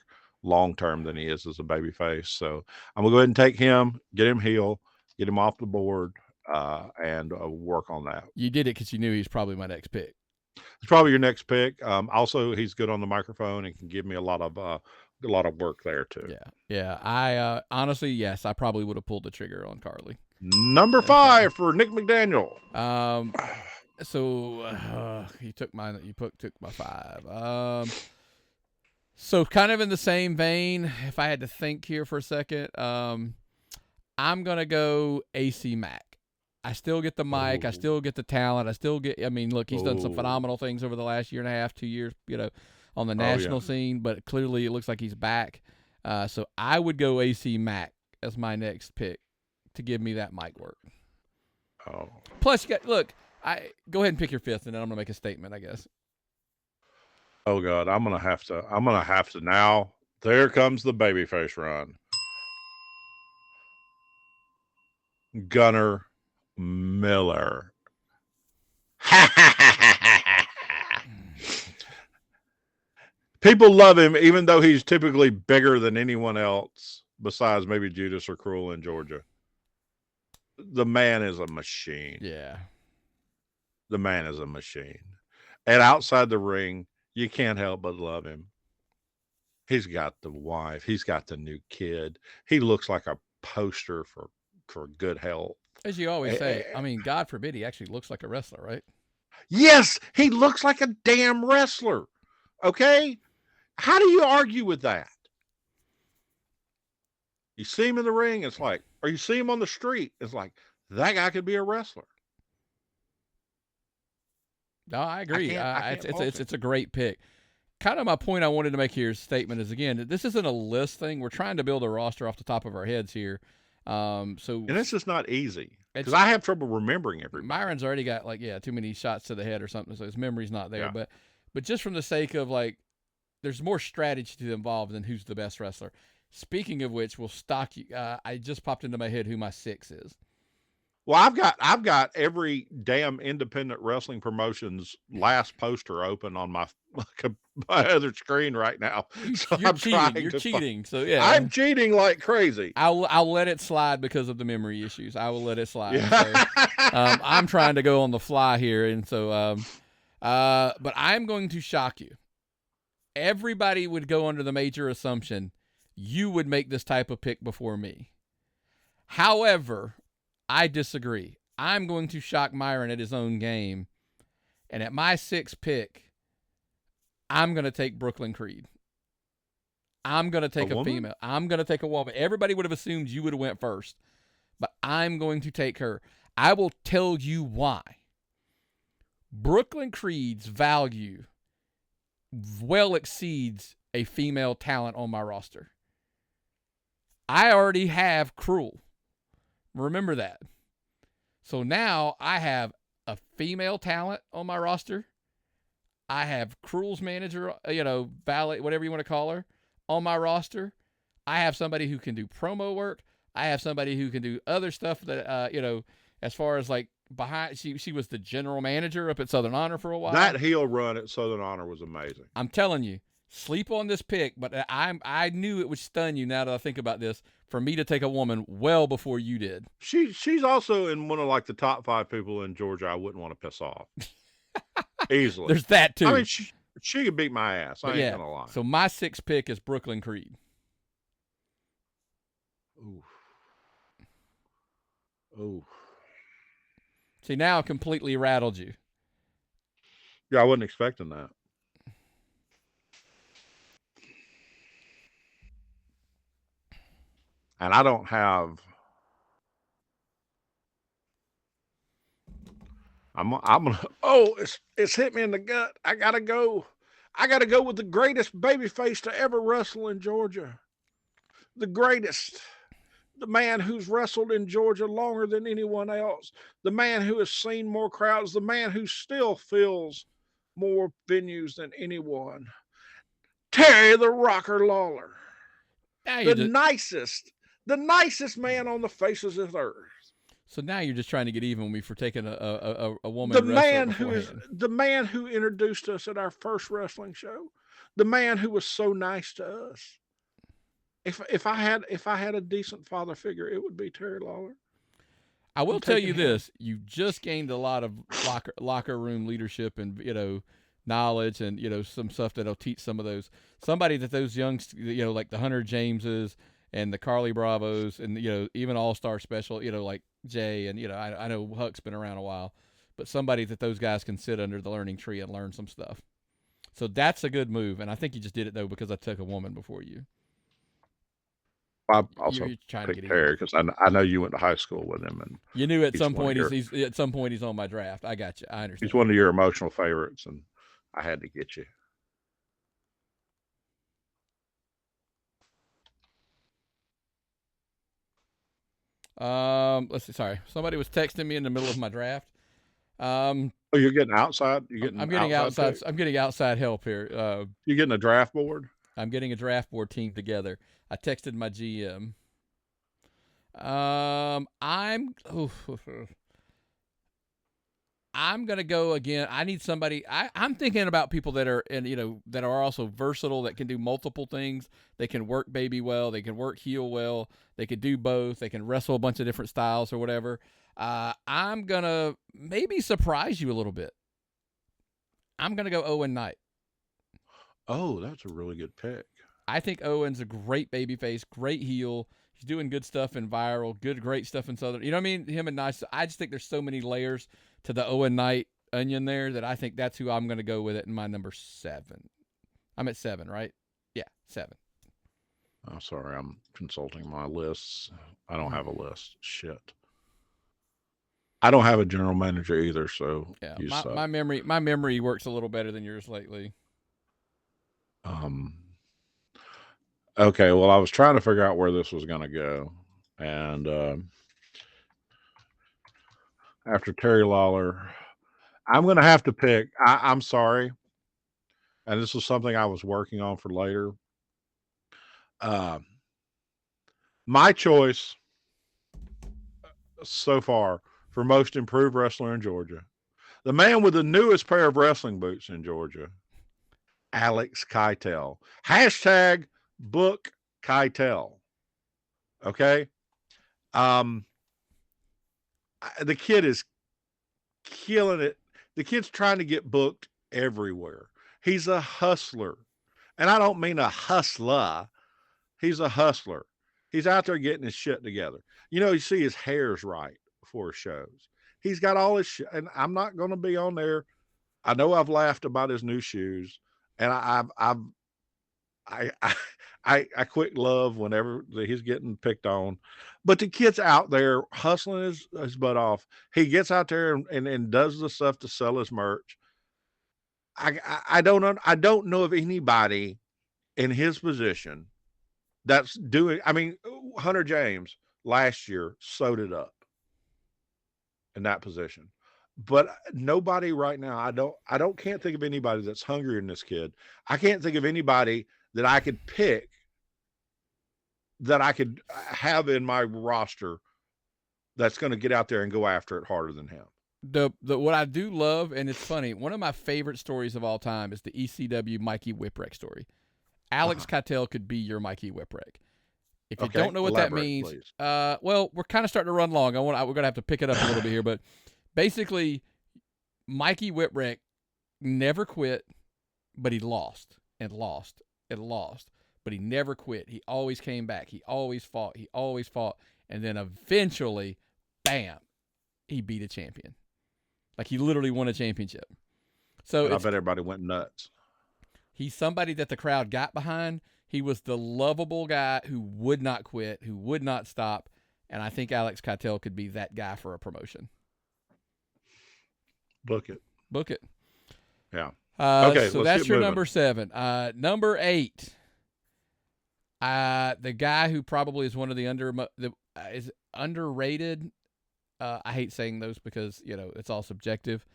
long term than he is as a baby face. So I'm gonna go ahead and take him, get him heel, get him off the board, and work on that. You did it because you knew he's probably my next pick. It's probably your next pick. Also, he's good on the microphone and can give me a lot of work there too. Yeah. I honestly, yes, I probably would have pulled the trigger on Carly. Number 5 for Nick McDaniel. So you took my 5. So kind of in the same vein, if I had to think here for a second, I'm gonna go AC Mack. I still get the mic, I still get the talent, look, he's done some phenomenal things over the last year and a half, 2 years, on the national scene, but clearly it looks like he's back. So I would go AC Mack as my next pick to give me that mic work. Oh. Plus, go ahead and pick your fifth, and then I'm gonna make a statement, I guess. Oh God, I'm gonna have to now. There comes the babyface run. Gunnar Miller. People love him, even though he's typically bigger than anyone else besides maybe Judas or Cruel in Georgia. The man is a machine. Yeah. The man is a machine. And outside the ring, you can't help but love him. He's got the wife. He's got the new kid. He looks like a poster for good health. As you always say, God forbid he actually looks like a wrestler, right? Yes, he looks like a damn wrestler. Okay? How do you argue with that? You see him in the ring, it's like, or you see him on the street, it's like, that guy could be a wrestler. No, I agree. It's a great pick. Kind of my point I wanted to make here is statement is, again, this isn't a list thing. We're trying to build a roster off the top of our heads here. And it's just not easy because I have trouble remembering everybody. Myron's already got too many shots to the head or something, so his memory's not there. Yeah. But just from the sake of there's more strategy involved than who's the best wrestler. Speaking of which, we'll stock you. I just popped into my head who my 6 is. Well, I've got every damn independent wrestling promotion's last poster open on my other screen right now. So you're cheating. You're cheating. So yeah, I'm cheating like crazy. I'll let it slide because of the memory issues. I will let it slide. Yeah. So, I'm trying to go on the fly here, and so but I'm going to shock you. Everybody would go under the major assumption you would make this type of pick before me. However, I disagree. I'm going to shock Myron at his own game. And at my 6th pick, I'm going to take Brooklyn Creed. I'm going to take a female. I'm going to take a woman. Everybody would have assumed you would have went first. But I'm going to take her. I will tell you why. Brooklyn Creed's value well exceeds a female talent on my roster. I already have Cruel. Remember that. So now I have a female talent on my roster. I have Cruel's manager, ballet, whatever you want to call her, on my roster. I have somebody who can do promo work. I have somebody who can do other stuff that, as far as behind, she was the general manager up at Southern Honor for a while. That heel run at Southern Honor was amazing. I'm telling you, sleep on this pick, but I knew it would stun you now that I think about this, for me to take a woman well before you did. She's also in one of the top 5 people in Georgia I wouldn't want to piss off. Easily. There's that too. I mean, she could beat my ass. I ain't gonna lie. So my 6th pick is Brooklyn Creed. Ooh. See, now I completely rattled you. Yeah, I wasn't expecting that. And I don't have. I'm gonna. Oh, it's hit me in the gut. I gotta go with the greatest babyface to ever wrestle in Georgia. the greatest, the man who's wrestled in Georgia longer than anyone else, the man who has seen more crowds, the man who still fills more venues than anyone, Terry the Rocker Lawler, the nicest man on the faces of the earth. So now you're just trying to get even with me for taking a woman The wrestler man the man who introduced us at our first wrestling show, the man who was so nice to us. If I had a decent father figure, it would be Terry Lawler. I will tell you this: you just gained a lot of locker room leadership and knowledge and some stuff that'll teach some of those somebody that those young like the Hunter Jameses and the Carly Bravos and even All Star Special like Jay and I know Huck's been around a while, but somebody that those guys can sit under the learning tree and learn some stuff. So that's a good move, and I think you just did it though because I took a woman before you. I also picked Terry because I know you went to high school with him, and you knew at some point he's on my draft. I got you. I understand. He's one of your emotional favorites, and I had to get you. Let's see. Sorry, somebody was texting me in the middle of my draft. Oh, you're getting outside. I'm getting outside. I'm getting outside help here. You're getting a draft board. I'm getting a draft board team together. I texted my GM. I'm gonna go again. I need somebody. I'm thinking about people that are that are also versatile, that can do multiple things. They can work baby well. They can work heel well. They can do both. They can wrestle a bunch of different styles or whatever. I'm gonna maybe surprise you a little bit. I'm gonna go Owen Knight. Oh, that's a really good pick. I think Owen's a great babyface, great heel. He's doing good stuff in viral, great stuff in Southern. You know what I mean? Him and Nice. I just think there's so many layers to the Owen Knight onion there that I think that's who I'm going to go with it in my number 7. I'm at 7, right? Yeah, 7. I'm sorry. I'm consulting my lists. I don't have a list. Shit. I don't have a general manager either, so yeah, my memory works a little better than yours lately. Okay, well, I was trying to figure out where this was going to go, and after Terry Lawler, I'm going to have to pick. I'm sorry, and this was something I was working on for later. My choice so far for most improved wrestler in Georgia, the man with the newest pair of wrestling boots in Georgia, Alex Keitel. Hashtag book Keitel. Okay. The kid is killing it. The kid's trying to get booked everywhere. He's a hustler. And I don't mean a hustler. He's a hustler. He's out there getting his shit together. You see his hair's right before shows. He's got all his shit. And I'm not going to be on there. I know I've laughed about his new shoes. And I quit love whenever he's getting picked on, but the kid's out there hustling his butt off. He gets out there and does the stuff to sell his merch. I don't know of anybody in his position that's doing. I mean, Hunter James last year sewed it up in that position. But nobody right now, I can't think of anybody that's hungrier than this kid. I can't think of anybody that I could pick that I could have in my roster that's going to get out there and go after it harder than him. What I do love, and it's funny, one of my favorite stories of all time is the ECW Mikey Whipwreck story. Alex Keitel could be your Mikey Whipwreck. If you don't know what that means, well, we're kind of starting to run long. We're going to have to pick it up a little bit here, but basically, Mikey Whipwreck never quit, but he lost and lost and lost. But he never quit. He always came back. He always fought. And then eventually, bam, he beat a champion. Like he literally won a championship. So I bet everybody went nuts. He's somebody that the crowd got behind. He was the lovable guy who would not quit, who would not stop. And I think Alex Keitel could be that guy for a promotion. Book it. Yeah. Okay. So that's your number 7. Number 8. The guy who probably is one of the is underrated. I hate saying those because it's all subjective.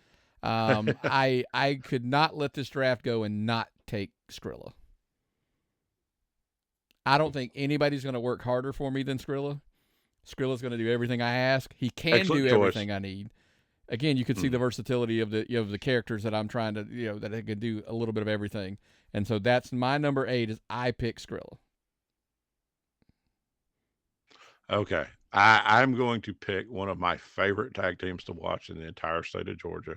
I could not let this draft go and not take Skrilla. I don't think anybody's going to work harder for me than Skrilla. Skrilla's going to do everything I ask. He can Excellent do choice. Everything I need. Again, you can see the versatility of the characters that I'm trying to that I can do a little bit of everything. And so that's my number 8 is I pick Skrilla. Okay. I'm going to pick one of my favorite tag teams to watch in the entire state of Georgia,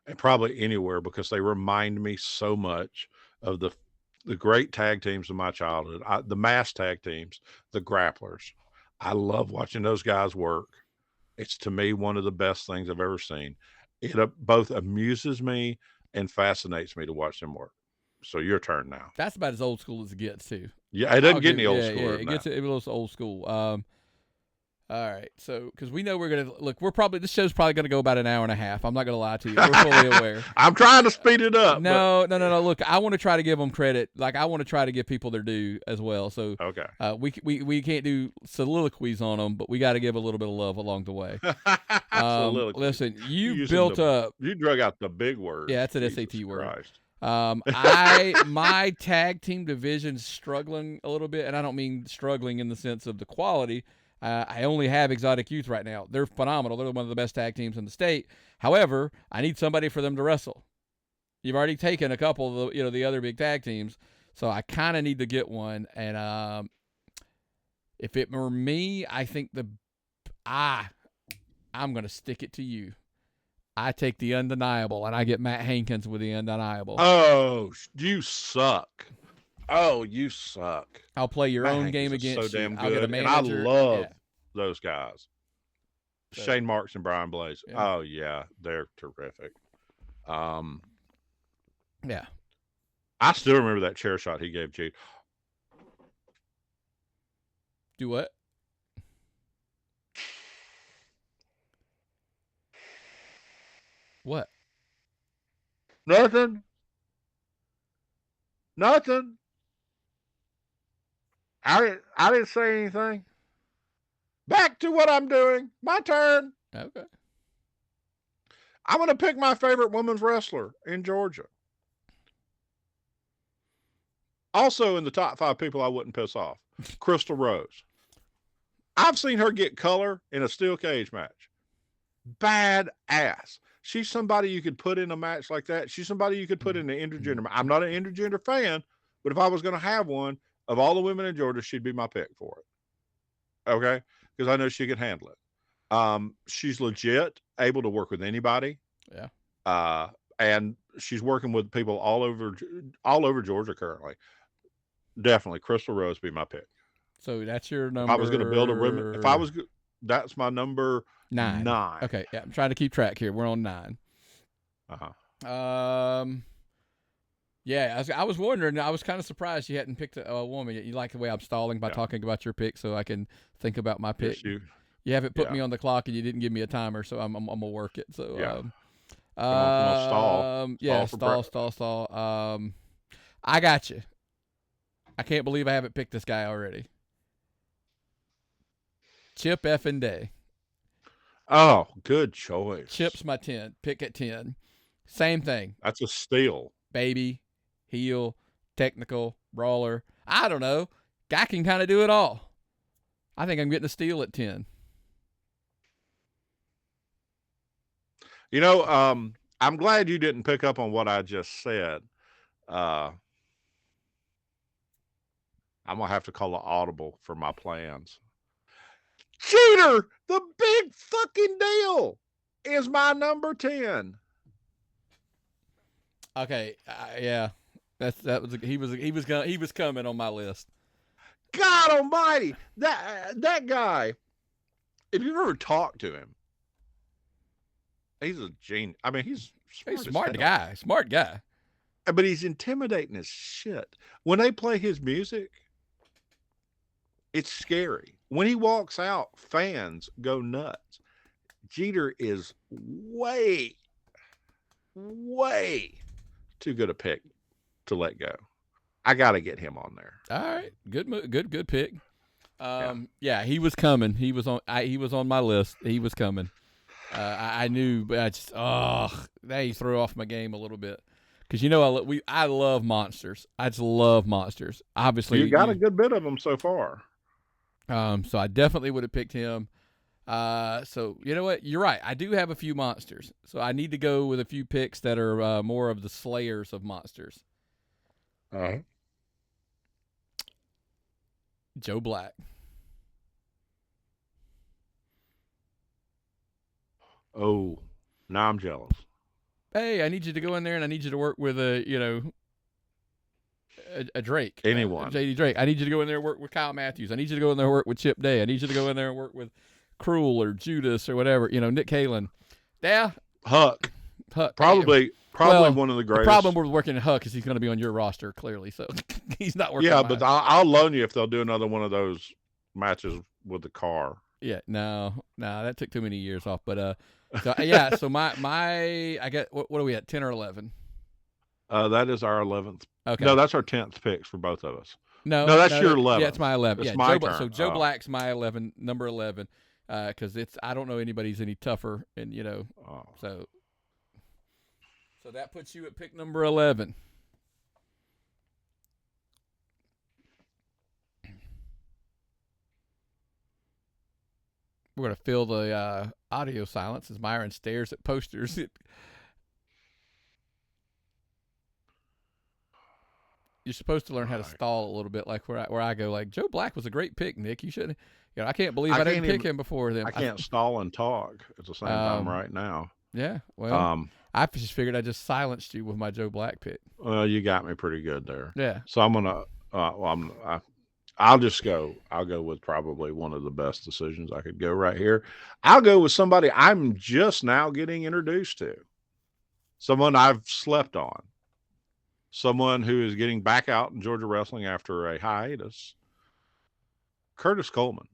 and probably anywhere, because they remind me so much of the great tag teams of my childhood, the mass tag teams, the grapplers. I love watching those guys work. It's, to me, one of the best things I've ever seen. It both amuses me and fascinates me to watch them work. So your turn now. That's about as old school as it gets, too. Yeah, it doesn't get any old school. Yeah, it gets a little old school. All right, so because we know we're gonna look, this show's probably gonna go about an hour and a half. I'm not gonna lie to you. We're fully aware. I'm trying to speed it up. No. Look, I want to try to give them credit. Like, I want to try to give people their due as well. So okay, we can't do soliloquies on them, but we got to give a little bit of love along the way. Listen, you built up. You drug out the big word. Yeah, that's an SAT word. Christ. My tag team division's struggling a little bit, and I don't mean struggling in the sense of the quality. I only have Exotic Youth right now. They're phenomenal. They're one of the best tag teams in the state. However, I need somebody for them to wrestle. You've already taken a couple of the other big tag teams, so I kind of need to get one. And if it were me, I think I'm going to stick it to you. I take the Undeniable, and I get Matt Hankins with the Undeniable. Oh, you suck. Oh, you suck. I'll play your own game against so damn you. good. I'll get a manager. And I love those guys. So, Shane Marks and Brian Blaze. Yeah. Oh, yeah. They're terrific. Yeah. I still remember that chair shot he gave G. Do what? What? Nothing. I didn't say anything. Back to what I'm doing. My turn. Okay. I'm going to pick my favorite women's wrestler in Georgia. Also in the top 5 people I wouldn't piss off, Crystal Rose. I've seen her get color in a steel cage match. Badass. She's somebody you could put in a match like that. She's somebody you could put in an intergender. I'm not an intergender fan, but if I was going to have one, of all the women in Georgia, she'd be my pick for it. Okay? Because I know she could handle it. She's legit, able to work with anybody. Yeah. And she's working with people all over Georgia currently. Definitely, Crystal Rose would be my pick. So that's your number. If I was going to build a women, that's my number 9. Okay, yeah, I'm trying to keep track here. We're on 9. Yeah, I was wondering. I was kind of surprised you hadn't picked a woman yet. You like the way I'm stalling by talking about your pick, so I can think about my pick. Yes, you haven't put me on the clock, and you didn't give me a timer, so I'm gonna work it. So come on, stall. I got you. I can't believe I haven't picked this guy already. Chip effing Day. Oh, good choice. Chip's my 10. Pick at 10. Same thing. That's a steal. Baby, heel, technical, brawler. I don't know. Guy can kind of do it all. I think I'm getting a steal at 10. I'm glad you didn't pick up on what I just said. I'm going to have to call an audible for my plans. Cheater, the big fucking deal, is my number 10. Okay, yeah, he was coming on my list. God Almighty, that guy. If you've ever talked to him, he's a genius. I mean, he's smart guy, but he's intimidating as shit. When they play his music, it's scary. When he walks out, fans go nuts. Jeter is way too good a pick to let go. I got to get him on there. All right, good pick. Yeah, he was coming. He was on my list. He was coming. I knew, but I just now he threw off my game a little bit because I love monsters. I just love monsters. Obviously, you got a good bit of them so far. So I definitely would have picked him. So you know what? You're right. I do have a few monsters, so I need to go with a few picks that are more of the slayers of monsters. Joe Black. Oh, now I'm jealous. Hey, I need you to go in there and I need you to work with a Drake. Anyone. JD Drake. I need you to go in there and work with Kyle Matthews. I need you to go in there and work with Chip Day. I need you to go in there and work with Cruel or Judas or whatever. Nick Kalen. Yeah. Huck. Probably one of the greatest. The problem with working in Huck is he's going to be on your roster, clearly. So he's not working. Yeah, but I'll loan you if they'll do another one of those matches with the car. Yeah, no, that took too many years off. But so my I got what are we at, 10 or 11? That is our 11th. Okay. No, that's our 10th picks for both of us. No, that's your 11th. Yeah, it's my 11th. It's my turn. So Joe Black's my number 11, because I don't know anybody's any tougher, and so that puts you at pick number 11. We're going to fill the audio silence as Myron stares at posters. You're supposed to learn how to stall a little bit, like where I go, like, Joe Black was a great pick, Nick. You should, I can't believe I didn't pick him before then. I can't stall and talk at the same time right now. Yeah, well, I just figured I just silenced you with my Joe Black pick. Well, you got me pretty good there. Yeah. So I'm gonna, I'll just go. I'll go with probably one of the best decisions I could go right here. I'll go with somebody I'm just now getting introduced to. Someone I've slept on. Someone who is getting back out in Georgia wrestling after a hiatus. Curtis Coleman.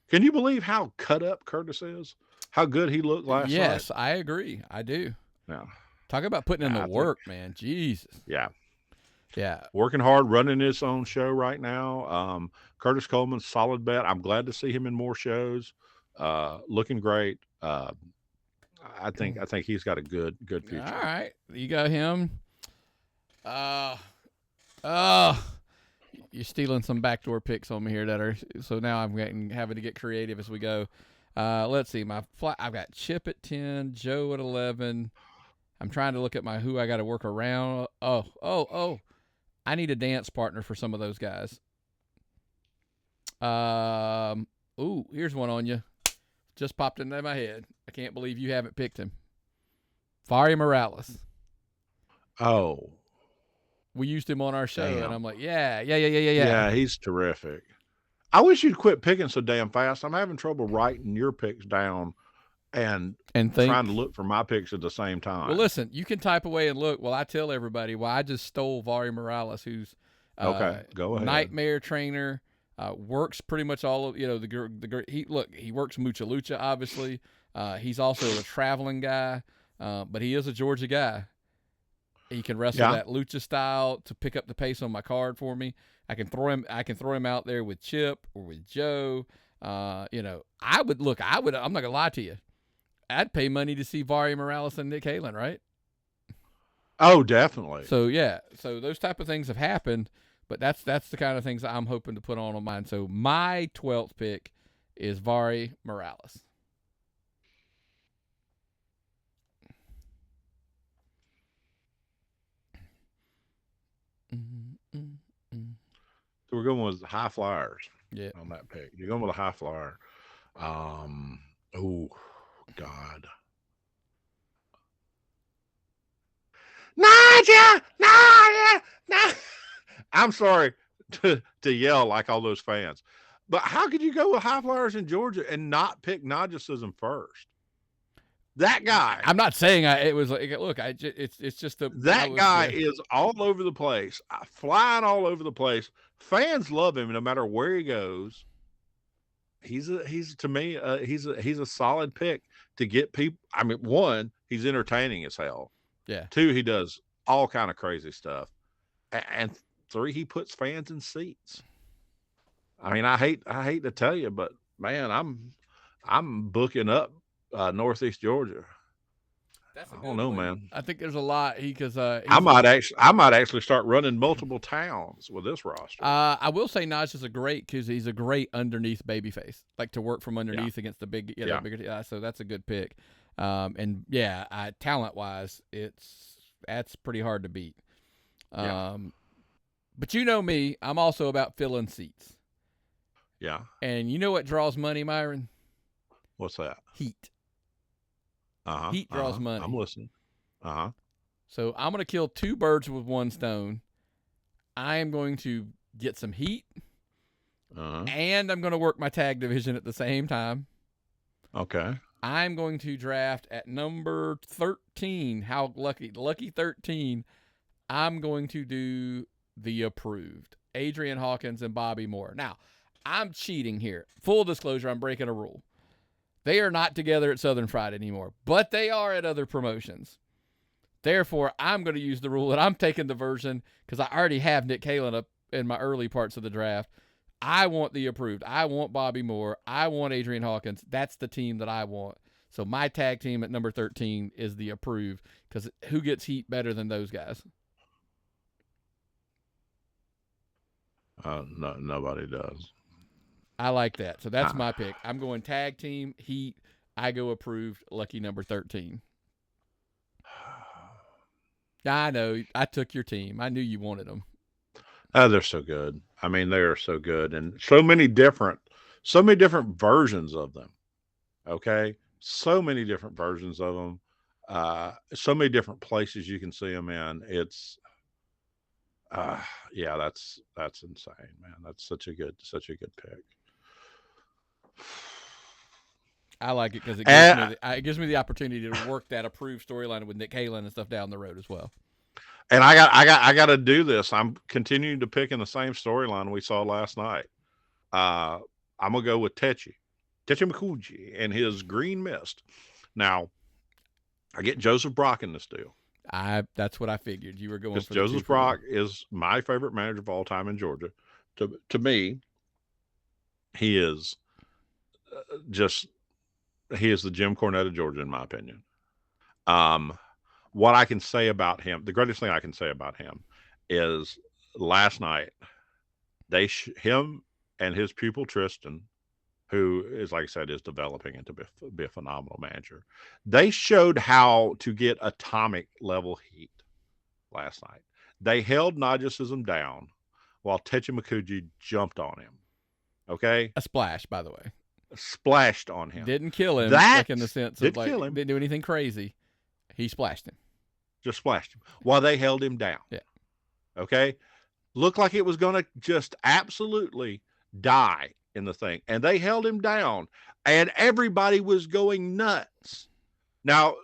Can you believe how cut up Curtis is? How good he looked last night? Yes, I agree. I do. Yeah. Talk about putting in the work, man. Jesus. Yeah. Yeah. Working hard, running his own show right now. Curtis Coleman, solid bet. I'm glad to see him in more shows. Looking great. I think he's got a good future. All right. You got him. You're stealing some backdoor picks on me here so now I'm having to get creative as we go. Let's see. I've got Chip at 10, Joe at 11. I'm trying to look at who I got to work around. Oh. I need a dance partner for some of those guys. Here's one on you. Just popped into my head. I can't believe you haven't picked him. Fari Morales. Oh. We used him on our show, and I'm like, yeah. Yeah, he's terrific. I wish you'd quit picking so damn fast. I'm having trouble writing your picks down and trying to look for my picks at the same time. Well, listen, you can type away and look while I tell everybody why I just stole Fari Morales, who's okay, go ahead. Nightmare trainer, works pretty much all of he works Mucha Lucha, obviously. He's also a traveling guy, but he is a Georgia guy. He can wrestle that lucha style to pick up the pace on my card for me. I can throw him out there with Chip or with Joe. I'm not gonna lie to you. I'd pay money to see Fari Morales and Nick Halen, right? Oh, definitely. So yeah, so those type of things have happened, but that's the kind of things that I'm hoping to put on mine. So my 12th pick is Fari Morales. So we're going with high flyers. Yeah. On that pick. You're going with a high flyer. Oh God. Nadia! I'm sorry to yell like all those fans, but how could you go with high flyers in Georgia and not pick Nagicism first? That guy. I'm not saying it was like, look, it's just that guy is all over the place, flying all over the place. Fans love him no matter where he goes. He's to me, he's a solid pick to get people. I mean, one, he's entertaining as hell. Yeah. Two, he does all kind of crazy stuff. And 3, he puts fans in seats. I mean, I hate to tell you, but man, I'm booking up Northeast Georgia. I don't know, man. I think there's a lot because I might actually start running multiple towns with this roster. I will say Naj is a great because he's a great underneath babyface, like to work from underneath against the big, bigger. So that's a good pick. And talent wise, that's pretty hard to beat. But you know me, I'm also about filling seats. Yeah. And you know what draws money, Myron? What's that? Heat. Heat draws money. I'm listening. So I'm going to kill 2 birds with 1 stone. I am going to get some heat, and I'm going to work my tag division at the same time. Okay. I'm going to draft at number 13. How lucky 13. I'm going to do the approved. Adrian Hawkins and Bobby Moore. Now, I'm cheating here. Full disclosure, I'm breaking a rule. They are not together at Southern Fried anymore, but they are at other promotions. Therefore, I'm going to use the rule that I'm taking the version because I already have Nick Kalen up in my early parts of the draft. I want the approved. I want Bobby Moore. I want Adrian Hawkins. That's the team that I want. So my tag team at number 13 is the approved because who gets heat better than those guys? No, nobody does. I like that. So that's my pick. I'm going tag team, heat. I go approved, lucky number 13. I know. I took your team. I knew you wanted them. They're so good. I mean, they are so good. And so many different versions of them. Okay? So many different versions of them. So many different places you can see them in. It's that's insane, man. That's such a good pick. I like it because it gives me the opportunity to work that approved storyline with Nick Kalen and stuff down the road as well. And I got to do this. I'm continuing to pick in the same storyline we saw last night. I'm gonna go with Techi Mikuji and his Green Mist. Now, I get Joseph Brock in this deal. That's what I figured you were going for. Joseph Brock is my favorite manager of all time in Georgia. To me, he is he is the Jim Cornette of Georgia, in my opinion. What I can say about him, the greatest thing I can say about him is last night, him and his pupil Tristan, who is, like I said, is developing into be a phenomenal manager. They showed how to get atomic level heat last night. They held Najicism down while Techi Mikuji jumped on him. Okay? A splash, by the way. Splashed on him. Didn't kill him, like in the sense of kill him. Didn't do anything crazy. He splashed him. Just splashed him while they held him down. Yeah. Okay? Looked like it was going to just absolutely die in the thing. And they held him down. And everybody was going nuts. Now,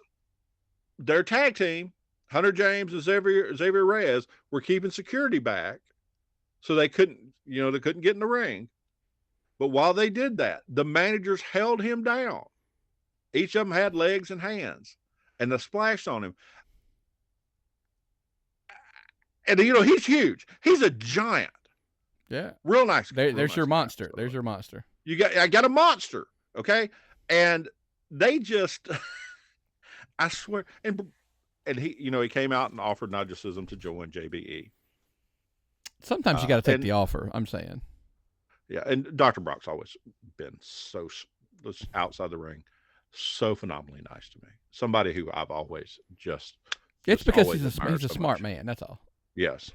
their tag team, Hunter James and Xavier Reyes, were keeping security back. So they couldn't get in the ring. But while they did that, the managers held him down. Each of them had legs and hands. And they splashed on him. And, he's huge. He's a giant. Yeah. Real nice. There's your monster. There's your monster. I got a monster. Okay. And they just, I swear. And he came out and offered Najicism to join JBE. Sometimes you got to take the offer. I'm saying. Yeah. And Dr. Brock's always been so outside the ring, so phenomenally nice to me. Somebody who I've always just it's because he's a smart man. That's all. Yes.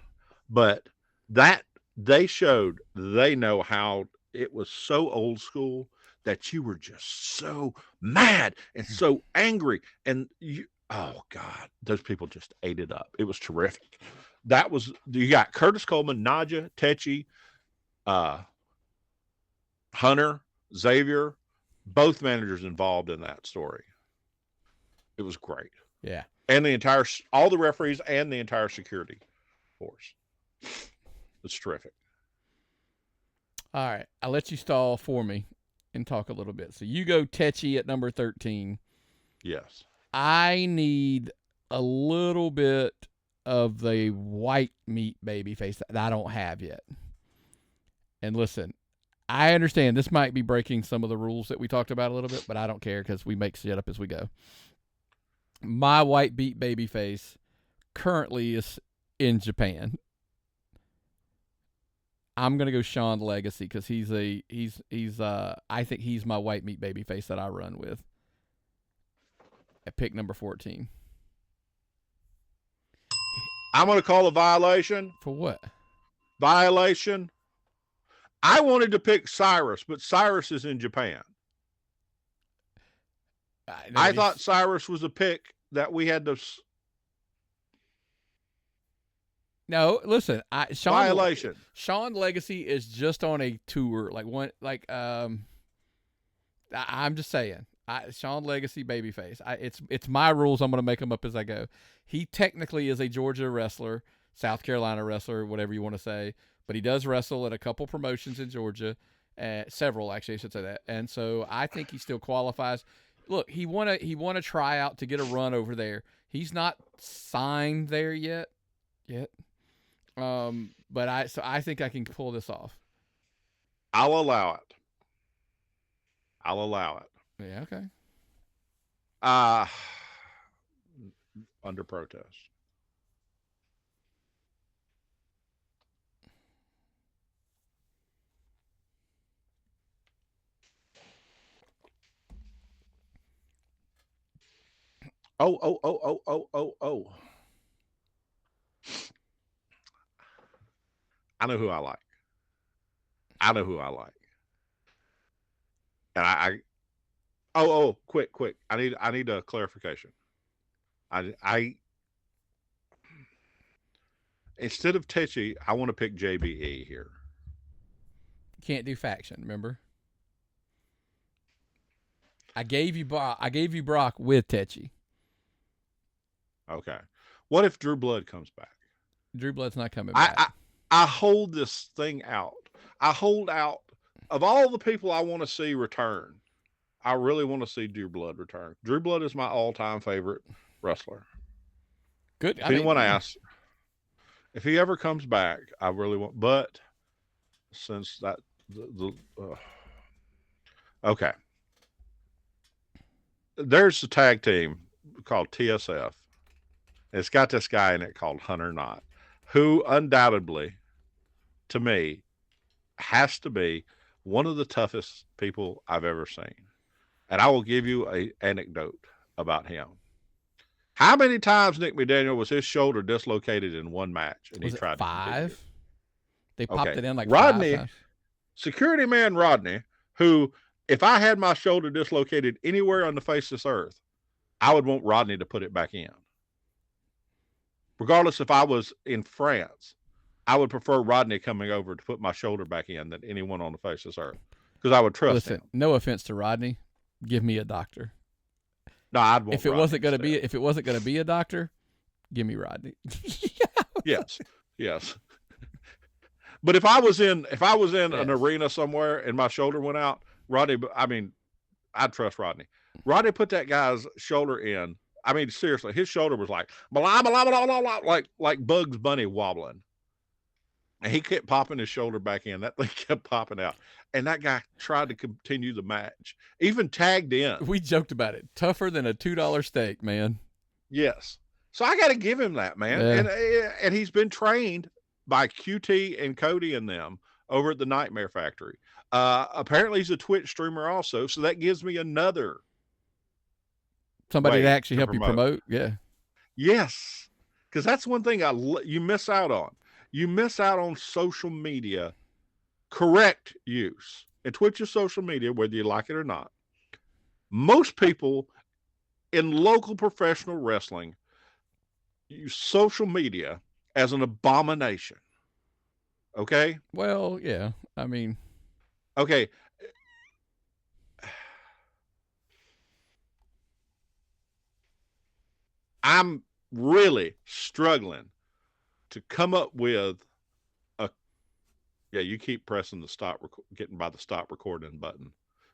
But that they showed they know how it was so old school that you were just so mad and so angry. And oh God, those people just ate it up. It was terrific. You got Curtis Coleman, Naja, Techi, Hunter, Xavier, both managers involved in that story. It was great. Yeah. And all the referees and the entire security force. It's terrific. All right. I'll let you stall for me and talk a little bit. So you go Techi at number 13. Yes. I need a little bit of the white meat babyface that I don't have yet. And listen, I understand this might be breaking some of the rules that we talked about a little bit, but I don't care because we make shit up as we go. My white meat babyface currently is in Japan. I'm gonna go Sean Legacy because I think he's my white meat babyface that I run with. At pick number 14. I'm gonna call a violation. For what? Violation. I wanted to pick Cyrus, but Cyrus is in Japan. I thought Cyrus was a pick that we had to. No, listen. Violation. Sean Legacy is just on a tour, I'm just saying. Sean Legacy babyface. It's my rules. I'm going to make them up as I go. He technically is a Georgia wrestler, South Carolina wrestler, whatever you want to say, but he does wrestle at a couple promotions in Georgia, several actually, I should say that. And so I think he still qualifies. Look, he won a tryout to get a run over there. He's not signed there yet. But I think I can pull this off. I'll allow it. Yeah, okay. Under protest. Oh. I know who I like. And quick. I need a clarification. I instead of Tetchy, I want to pick JBE here. Can't do faction, remember? I gave you Brock with Tetchy. Okay. What if Drew Blood comes back? Drew Blood's not coming back. I hold this thing out. I hold out of all the people I want to see return. I really want to see Drew Blood return. Drew Blood is my all-time favorite wrestler. Good. If anyone asks if he ever comes back, I really want. But since that, okay, there's a tag team called TSF. It's got this guy in it called Hunter Knott, who undoubtedly, to me, has to be one of the toughest people I've ever seen. And I will give you an anecdote about him. How many times, Nick McDaniel, was his shoulder dislocated in one match? And was he tried it 5? To they popped it in like Rodney, 5 times. Security man Rodney, who, if I had my shoulder dislocated anywhere on the face of this earth, I would want Rodney to put it back in. Regardless if I was in France, I would prefer Rodney coming over to put my shoulder back in than anyone on the face of this earth, because I would trust him. No offense to Rodney, give me a doctor. No, I'd want. If it wasn't going to be a doctor, give me Rodney. Yes. But if I was in an arena somewhere and my shoulder went out, Rodney, I'd trust Rodney. Rodney put that guy's shoulder in. I mean, seriously, his shoulder was like blah, blah, blah, blah, blah, like Bugs Bunny wobbling. And he kept popping his shoulder back in. That thing kept popping out. And that guy tried to continue the match. Even tagged in. We joked about it. Tougher than a $2 steak, man. Yes. So I got to give him that, man. Yeah. And he's been trained by QT and Cody and them over at the Nightmare Factory. Apparently he's a Twitch streamer also. So that gives me another somebody to actually help you promote. Yeah. Yes. Because that's one thing you miss out on. You miss out on social media correct use. And Twitch is social media, whether you like it or not. Most people in local professional wrestling use social media as an abomination. Okay? Well, yeah. I mean. Okay. I'm really struggling to come up with you keep pressing the getting by the stop recording button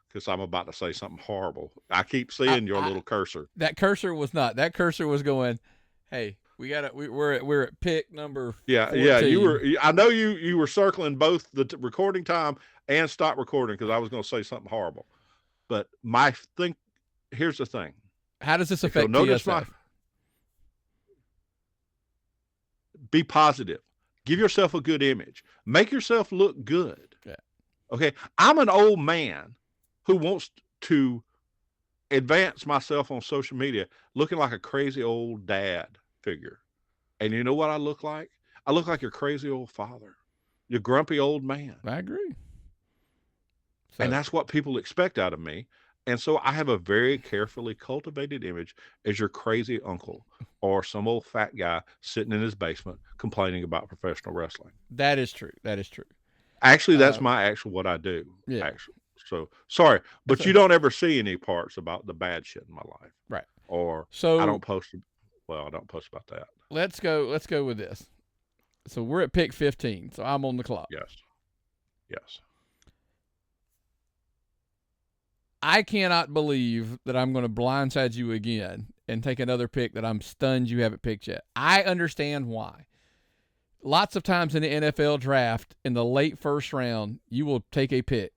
because I'm about to say something horrible. I keep seeing your little cursor. That cursor was not. That cursor was going, hey, We're at pick number. Yeah, 14. yeah. I know you were circling both the recording time and stop recording because I was going to say something horrible. But here's the thing. How does this affect TSF? Be positive. Give yourself a good image. Make yourself look good. Yeah. Okay. I'm an old man who wants to advance myself on social media looking like a crazy old dad figure. And you know what I look like? I look like your crazy old father, your grumpy old man. I agree. And that's what people expect out of me. And so I have a very carefully cultivated image as your crazy uncle or some old fat guy sitting in his basement complaining about professional wrestling. That is true. Actually, that's what I do. Yeah. Actually. So sorry, but you don't ever see any parts about the bad shit in my life. Right. Or so I don't post about that. Let's go with this. So we're at pick 15. So I'm on the clock. Yes. I cannot believe that I'm going to blindside you again and take another pick that I'm stunned you haven't picked yet. I understand why. Lots of times in the NFL draft, in the late first round, you will take a pick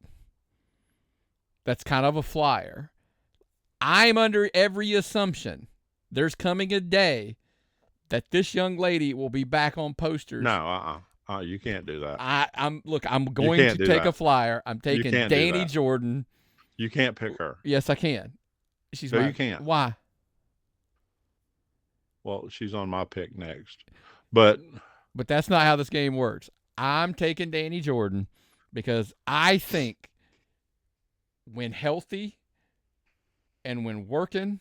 that's kind of a flyer. I'm under every assumption there's coming a day that this young lady will be back on posters. No, you can't do that. I'm going to take a flyer. I'm taking Danny Jordan. You can't pick her. Yes, I can. You can't. Why? Well, she's on my pick next. But that's not how this game works. I'm taking Danny Jordan because I think when healthy and when working,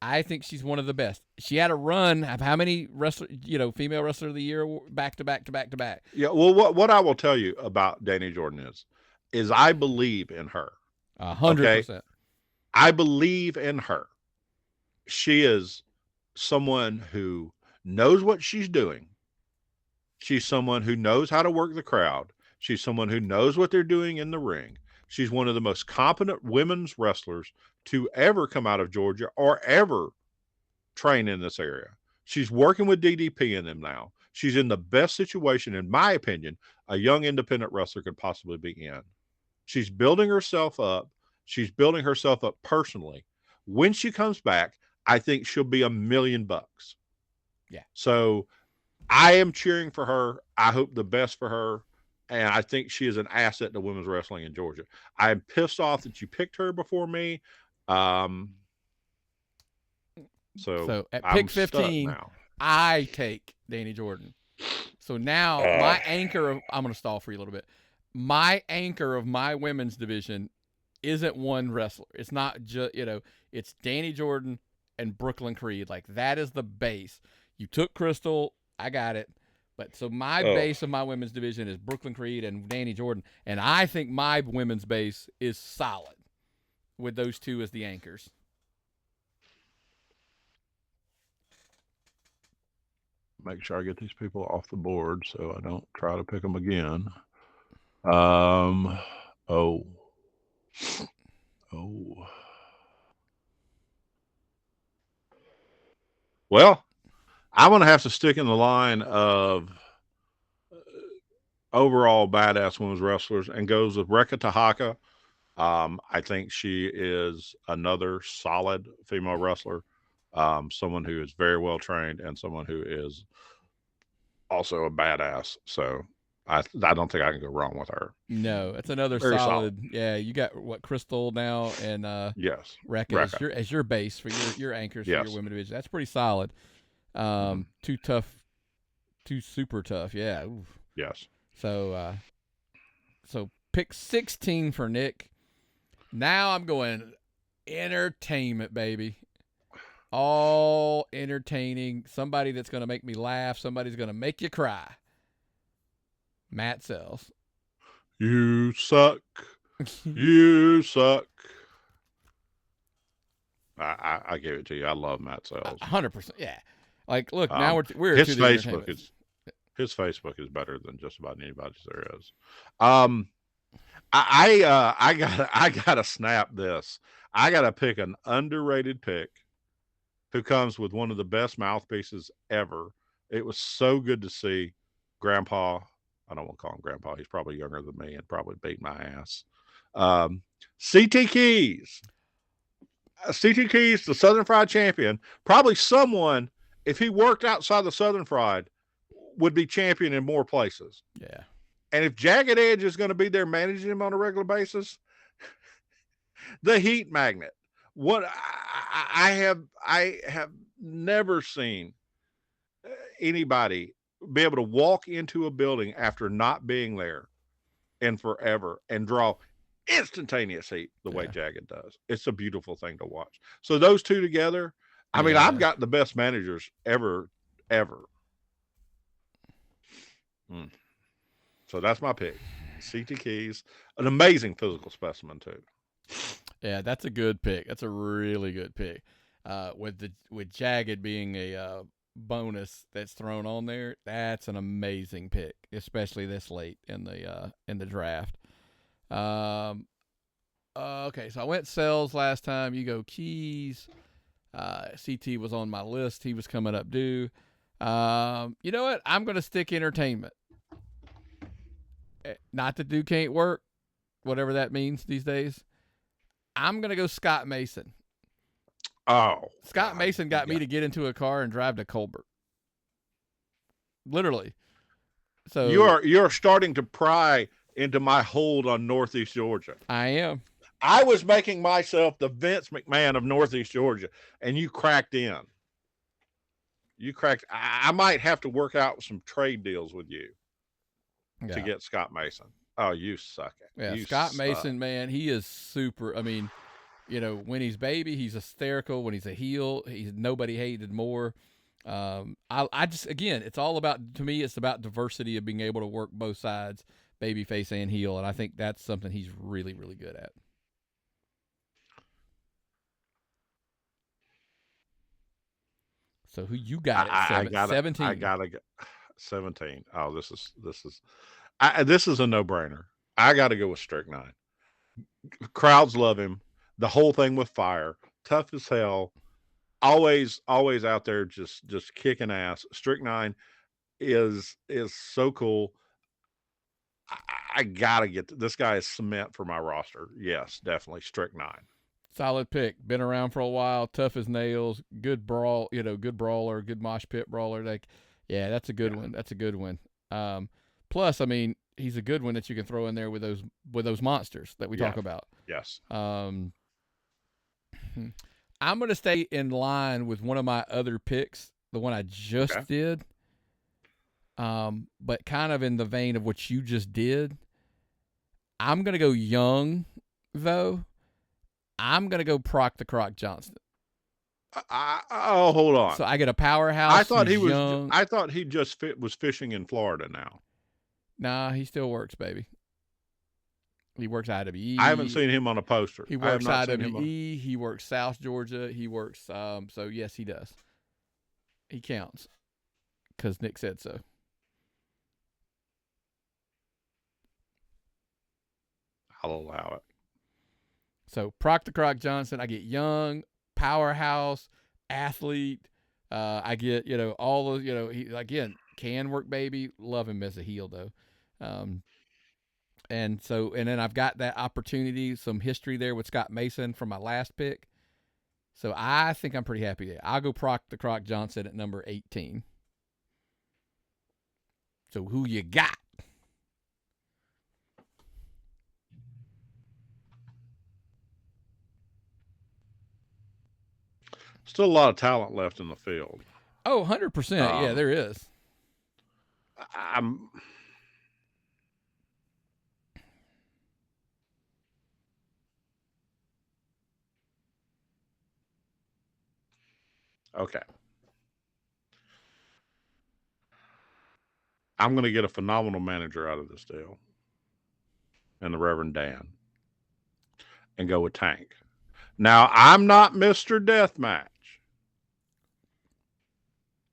I think she's one of the best. She had a run of how many female wrestler of the year back to back. Yeah, well, what I will tell you about Danny Jordan is I believe in her. 100%. I believe in her. She is someone who knows what she's doing. She's someone who knows how to work the crowd. She's someone who knows what they're doing in the ring. She's one of the most competent women's wrestlers to ever come out of Georgia or ever train in this area. She's working with DDP in them now. She's in the best situation, in my opinion, a young independent wrestler could possibly be in. She's building herself up. She's building herself up personally. When she comes back, I think she'll be $1 million. Yeah. So I am cheering for her. I hope the best for her. And I think she is an asset to women's wrestling in Georgia. I'm pissed off that you picked her before me. So at pick 15, I take Danny Jordan. So now my anchor I'm going to stall for you a little bit. My anchor of my women's division isn't one wrestler. It's not just, it's Danny Jordan and Brooklyn Creed. Like, that is the base. You took Crystal. I got it. But so my base of my women's division is Brooklyn Creed and Danny Jordan. And I think my women's base is solid with those two as the anchors. Make sure I get these people off the board so I don't try to pick them again. Well, I'm going to have to stick in the line of overall badass women's wrestlers and goes with Rekha Tahaka. I think she is another solid female wrestler, someone who is very well trained and someone who is also a badass. So I don't think I can go wrong with her. No, it's another solid. Yeah, you got Crystal now and yes, Rekha as your base for your anchors for your women division. That's pretty solid. Too tough, too super tough. Yeah. Oof. Yes. So pick 16 for Nick. Now I'm going entertainment, baby. All entertaining. Somebody that's going to make me laugh. Somebody's going to make you cry. Matt Sells. You suck. You suck. I give it to you. I love Matt Sells. 100%. Yeah. Like, look, now we're his Facebook is better than just about anybody's there is. I gotta snap this. I gotta pick an underrated pick who comes with one of the best mouthpieces ever. It was so good to see Grandpa. I don't want to call him Grandpa. He's probably younger than me and probably beat my ass. CT Keys. CT Keys, the Southern Fried champion. Probably someone, if he worked outside the Southern Fried, would be champion in more places. Yeah. And if Jagged Edge is going to be there managing him on a regular basis, the heat magnet. What I have never seen anybody be able to walk into a building after not being there in forever and draw instantaneous heat the way Jagged does. It's a beautiful thing to watch. So those two together, I mean, I've got the best managers ever. So that's my pick. CT Keys, an amazing physical specimen too. Yeah, that's a good pick. That's a really good pick. With Jagged being a bonus that's thrown on there, that's an amazing pick, especially this late in the draft. Okay, so I went Sells last time. You go Keys. CT was on my list. He was coming up due. You know what? I'm going to stick entertainment. Not that Duke can't work, whatever that means these days. I'm going to go Scott Mason. Oh. Scott Mason got me to get into a car and drive to Colbert. Literally. So you're starting to pry into my hold on Northeast Georgia. I am. I was making myself the Vince McMahon of Northeast Georgia, and you cracked in. I might have to work out some trade deals with you to get Scott Mason. Oh, you suck it. Yeah, Scott Mason, man, he is super. I mean, you know, when he's baby, he's hysterical. When he's a heel, he's nobody hated more. I just, again, it's all about, to me, it's about diversity of being able to work both sides, babyface and heel, and I think that's something he's really, really good at. So who you got at 17? I gotta go 17. Oh, this is a no-brainer. I got to go with Strychnine. Crowds love him. The whole thing with fire, tough as hell, always out there, just kicking ass. Strychnine is so cool. I gotta get this guy is cement for my roster. Yes, definitely Strychnine. Solid pick. Been around for a while. Tough as nails. Good brawl. You know, good brawler. Good mosh pit brawler. Like, yeah, that's a good one. That's a good one. Plus, I mean, he's a good one that you can throw in there with those monsters that we talk about. Yes. I'm going to stay in line with one of my other picks, the one I just did. But kind of in the vein of what you just did. I'm going to go young, though. I'm going to go Proc the Croc Johnson. Hold on. So I get a powerhouse. I thought he was young. I thought he just was fishing in Florida now. Nah, he still works, baby. He works IWE. I haven't seen him on a poster. He works IWE. He works South Georgia. He works. So yes, he does. He counts because Nick said so. I'll allow it. So Proc the Croc Johnson. I get young, powerhouse, athlete. I get, you know, all those, you know, he, again, can work, baby. Love him as a heel, though. And then I've got that opportunity, some history there with Scott Mason from my last pick. So I think I'm pretty happy there. I'll go Proc the Croc Johnson at number 18. So who you got? Still a lot of talent left in the field. Oh, 100%. Yeah, there is. I'm okay. I'm going to get a phenomenal manager out of this deal, and the Reverend Dan, and go with Tank. Now, I'm not Mr. Deathmatch,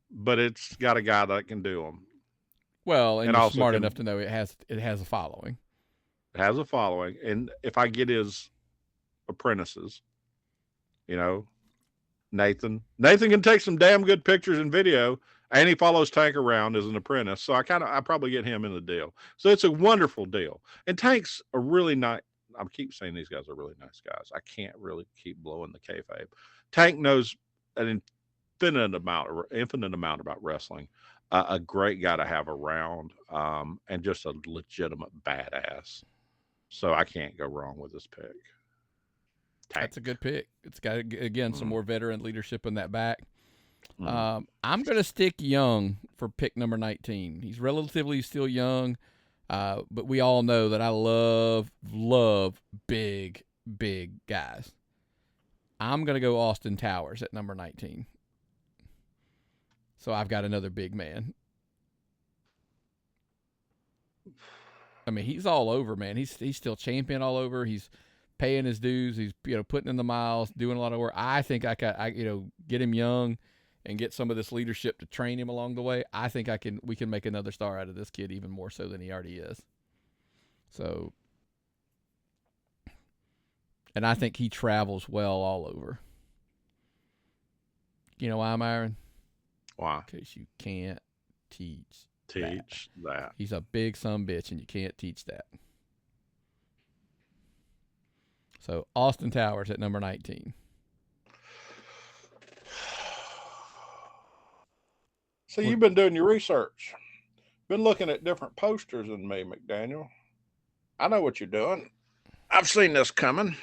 but it's got a guy that can do them. Well, and you're smart enough to know it has a following. It has a following, and if I get his apprentices, you know, Nathan. Nathan can take some damn good pictures and video, and he follows Tank around as an apprentice. So I probably get him in the deal. So it's a wonderful deal. And Tank's a really nice. I keep saying these guys are really nice guys. I can't really keep blowing the kayfabe. Tank knows an infinite amount about wrestling. A great guy to have around, and just a legitimate badass. So I can't go wrong with this pick. Tank. That's a good pick. It's got, again, some more veteran leadership in that back. I'm going to stick Young for pick number 19. He's relatively still young, but we all know that I love big guys. I'm going to go Austin Towers at number 19. So I've got another big man. I mean, he's all over, man. He's still champion all over. He's paying his dues. He's putting in the miles, doing a lot of work. I think I get him young and get some of this leadership to train him along the way. I think we can make another star out of this kid, even more so than he already is. So, and I think he travels well all over. You know why, Myron? Why? Because you can't teach that. He's a big sumbitch, and you can't teach that. So Austin Towers at number 19. So you've been doing your research. Been looking at different posters than me, McDaniel. I know what you're doing. I've seen this coming.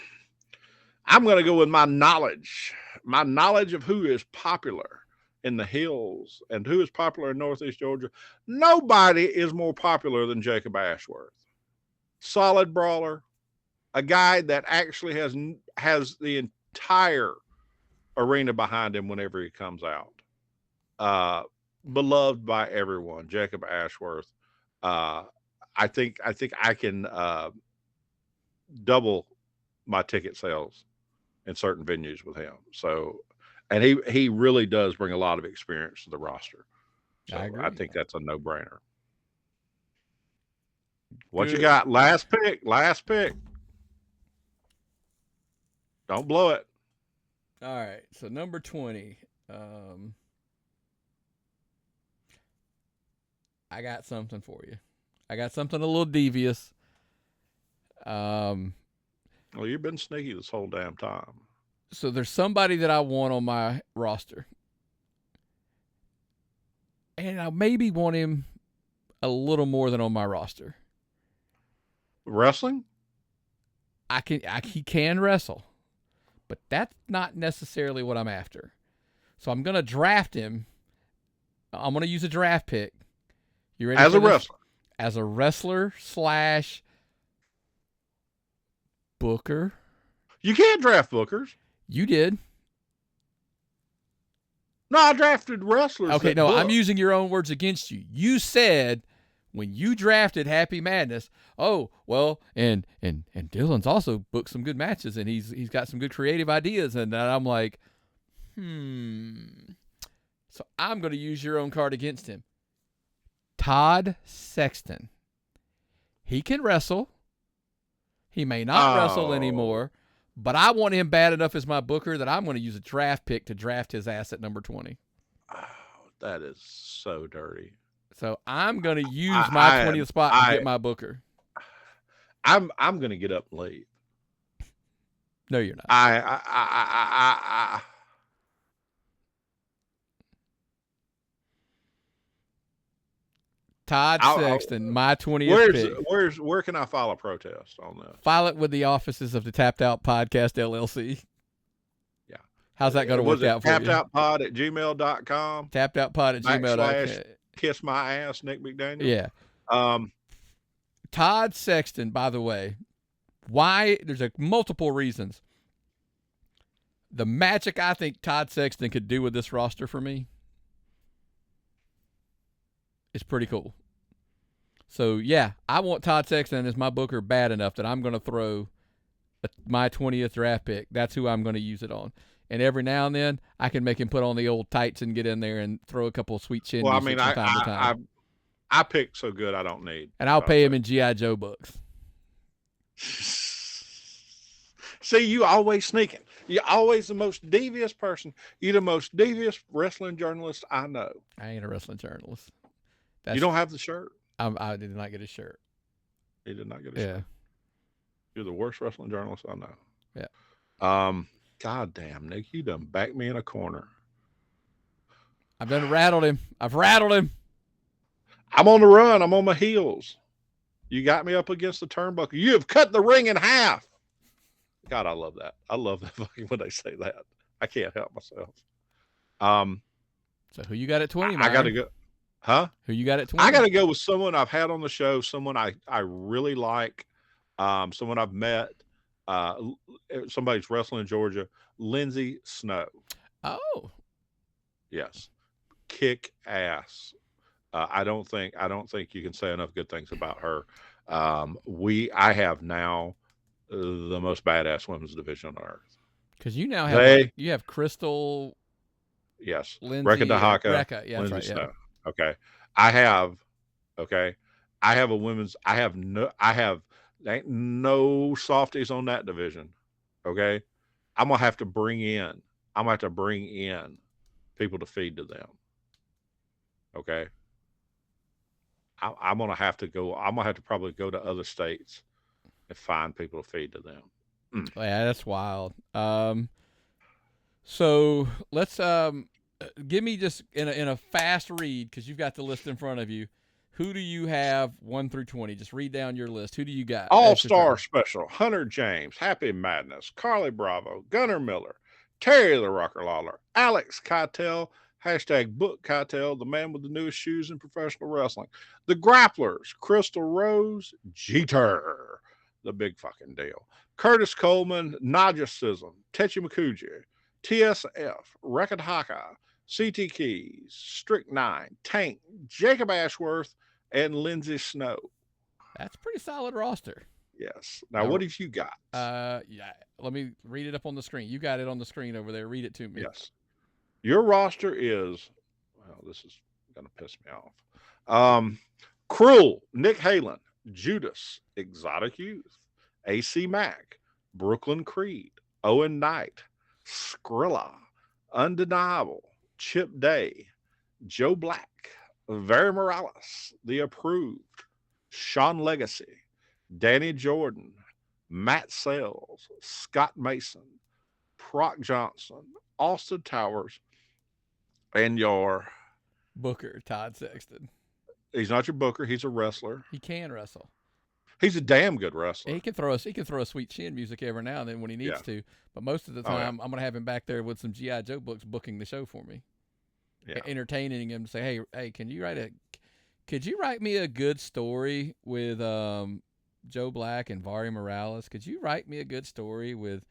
I'm going to go with my knowledge of who is popular in the hills and who is popular in Northeast Georgia. Nobody is more popular than Jacob Ashworth. Solid brawler, a guy that actually has the entire arena behind him whenever he comes out. Beloved by everyone, Jacob Ashworth. I think I can double my ticket sales in certain venues with him. So, and he really does bring a lot of experience to the roster. So I think that's a no-brainer. What you got? Last pick. Don't blow it. All right. So number 20. I got something for you. I got something a little devious. Well, you've been sneaky this whole damn time. So there's somebody that I want on my roster. And I maybe want him a little more than on my roster. Wrestling? He can wrestle. But that's not necessarily what I'm after. So I'm going to draft him. I'm going to use a draft pick. You ready? As a wrestler? As a wrestler / booker. You can't draft bookers. You did. No, I drafted wrestlers. Okay, no, I'm using your own words against you. You said when you drafted Happy Madness, oh, well, and Dylan's also booked some good matches, and he's got some good creative ideas, and I'm like, So I'm going to use your own card against him. Todd Sexton. He can wrestle. He may not wrestle anymore, but I want him bad enough as my booker that I'm going to use a draft pick to draft his ass at number 20. Oh, that is so dirty. So I'm going to use my 20th spot to get my booker. I'm going to get up and leave. No, you're not. Todd Sexton, my 20th pick. Where can I file a protest on this? File it with the offices of the Tapped Out Podcast LLC. Yeah. How's that going to work out for you? Tappedoutpod@gmail.com. Tappedoutpod@gmail.com. Kiss my ass, Nick McDaniel. Yeah. Todd Sexton, by the way, why? There's multiple reasons. The magic I think Todd Sexton could do with this roster for me is pretty cool. So, yeah, I want Todd Sexton as my booker bad enough that I'm going to throw my 20th draft pick. That's who I'm going to use it on. And every now and then, I can make him put on the old tights and get in there and throw a couple of sweet chin music from time to time. I pick so good I don't need. And I'll pay him in G.I. Joe bucks. See, you always sneaking. You're always the most devious person. You're the most devious wrestling journalist I know. I ain't a wrestling journalist. You don't have the shirt. I did not get a shirt. He did not get a shirt. You're the worst wrestling journalist I know. Yeah. God damn, Nick, you done backed me in a corner. I've done rattled him. I've rattled him. I'm on the run. I'm on my heels. You got me up against the turnbuckle. You have cut the ring in half. God, I love that. I love that fucking when they say that. I can't help myself. So who you got at 20? I got to go. Huh? Who you got at 20? I got to go with someone I've had on the show, someone I really like, someone I've met, somebody's wrestling in Georgia, Lindsay Snow. Oh. Yes. Kick ass. I don't think you can say enough good things about her. I have now the most badass women's division on earth. Because you now have you have Crystal. Yes. Lindsay, Reka Dahaka. Reka, yeah, Lindsay that's right. Snow. Yeah. Okay. I have ain't no softies on that division. Okay. I'm gonna have to bring in people to feed to them. Okay. I'm gonna have to probably go to other states and find people to feed to them. Yeah, that's wild. So let's give me just in a fast read, because you've got the list in front of you. Who do you have 1 through 20? Just read down your list. Who do you got? All-Star Special, Hunter James, Happy Madness, Carly Bravo, Gunnar Miller, Terry the Rocker Lawler, Alex Keitel, #Book Keitel, the man with the newest shoes in professional wrestling, the Grapplers, Crystal Rose, Jeter, the big fucking deal, Curtis Coleman, Naja Sism, Techi Makuji, TSF, Record Haka, CT Keys, Strict 9, Tank, Jacob Ashworth, and Lindsay Snow. That's a pretty solid roster. Yes. Now, what have you got? Yeah. Let me read it up on the screen. You got it on the screen over there. Read it to me. Yes. Your roster is, well, this is going to piss me off. Cruel, Nick Halen, Judas, Exotic Youth, AC Mack, Brooklyn Creed, Owen Knight, Skrilla, Undeniable, Chip Day, Joe Black, Very Morales, The Approved, Sean Legacy, Danny Jordan, Matt Sells, Scott Mason, Proc Johnson, Austin Towers, and your Booker, Todd Sexton. He's not your booker. He's a wrestler. He can wrestle. He's a damn good wrestler. He can throw a sweet chin music every now and then when he needs to. But most of the time, I'm going to have him back there with some G.I. Joe books booking the show for me. Yeah. Entertaining him to say, hey, could you write me a good story with Joe Black and Vari Morales? Could you write me a good story with,